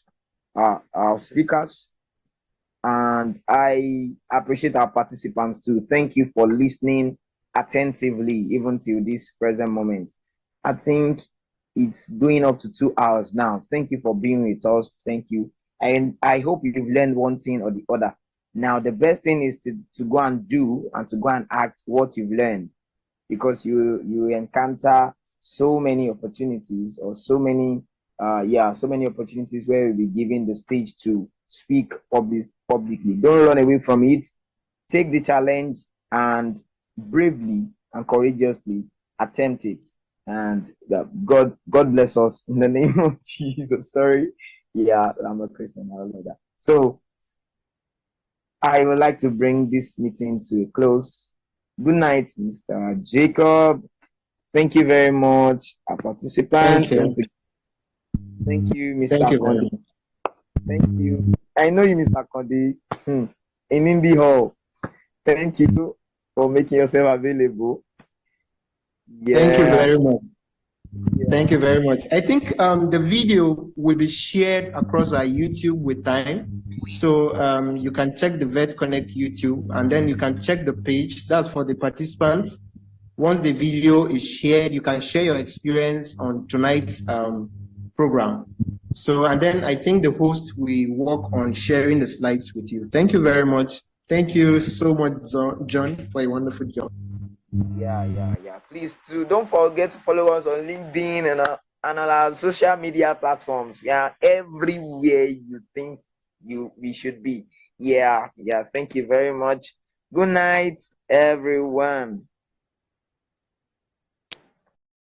our speakers and I appreciate our participants too. Thank you for listening attentively, even till this present moment. I think it's going up to 2 hours now. Thank you for being with us. Thank you. And I hope you've learned one thing or the other. Now, the best thing is to go and do and to go and act what you've learned, because you encounter so many opportunities or so many opportunities where you'll be given the stage to speak publicly. Don't run away from it. Take the challenge and bravely and courageously attempt it. And God bless us in the name of Jesus. Sorry. Yeah, I'm a Christian. I don't know that. So I would like to bring this meeting to a close. Good night, Mr. Jacob. Thank you very much, our participants. Thank you, Mr. Akande. Thank you. I know you, Mr. Akande, in Indie Hall. Thank you for making yourself available. Yeah. Thank you very much. Yeah. Thank you very much. I think the video will be shared across our YouTube with time. So you can check the Vet Konect YouTube and then you can check the page. That's for the participants. Once the video is shared, you can share your experience on tonight's program. So, and then I think the host will work on sharing the slides with you. Thank you very much. Thank you so much, John, for a wonderful job. Yeah. Please too, don't forget to follow us on LinkedIn and on our social media platforms. We are everywhere you think we should be. Yeah. Thank you very much. Good night, everyone.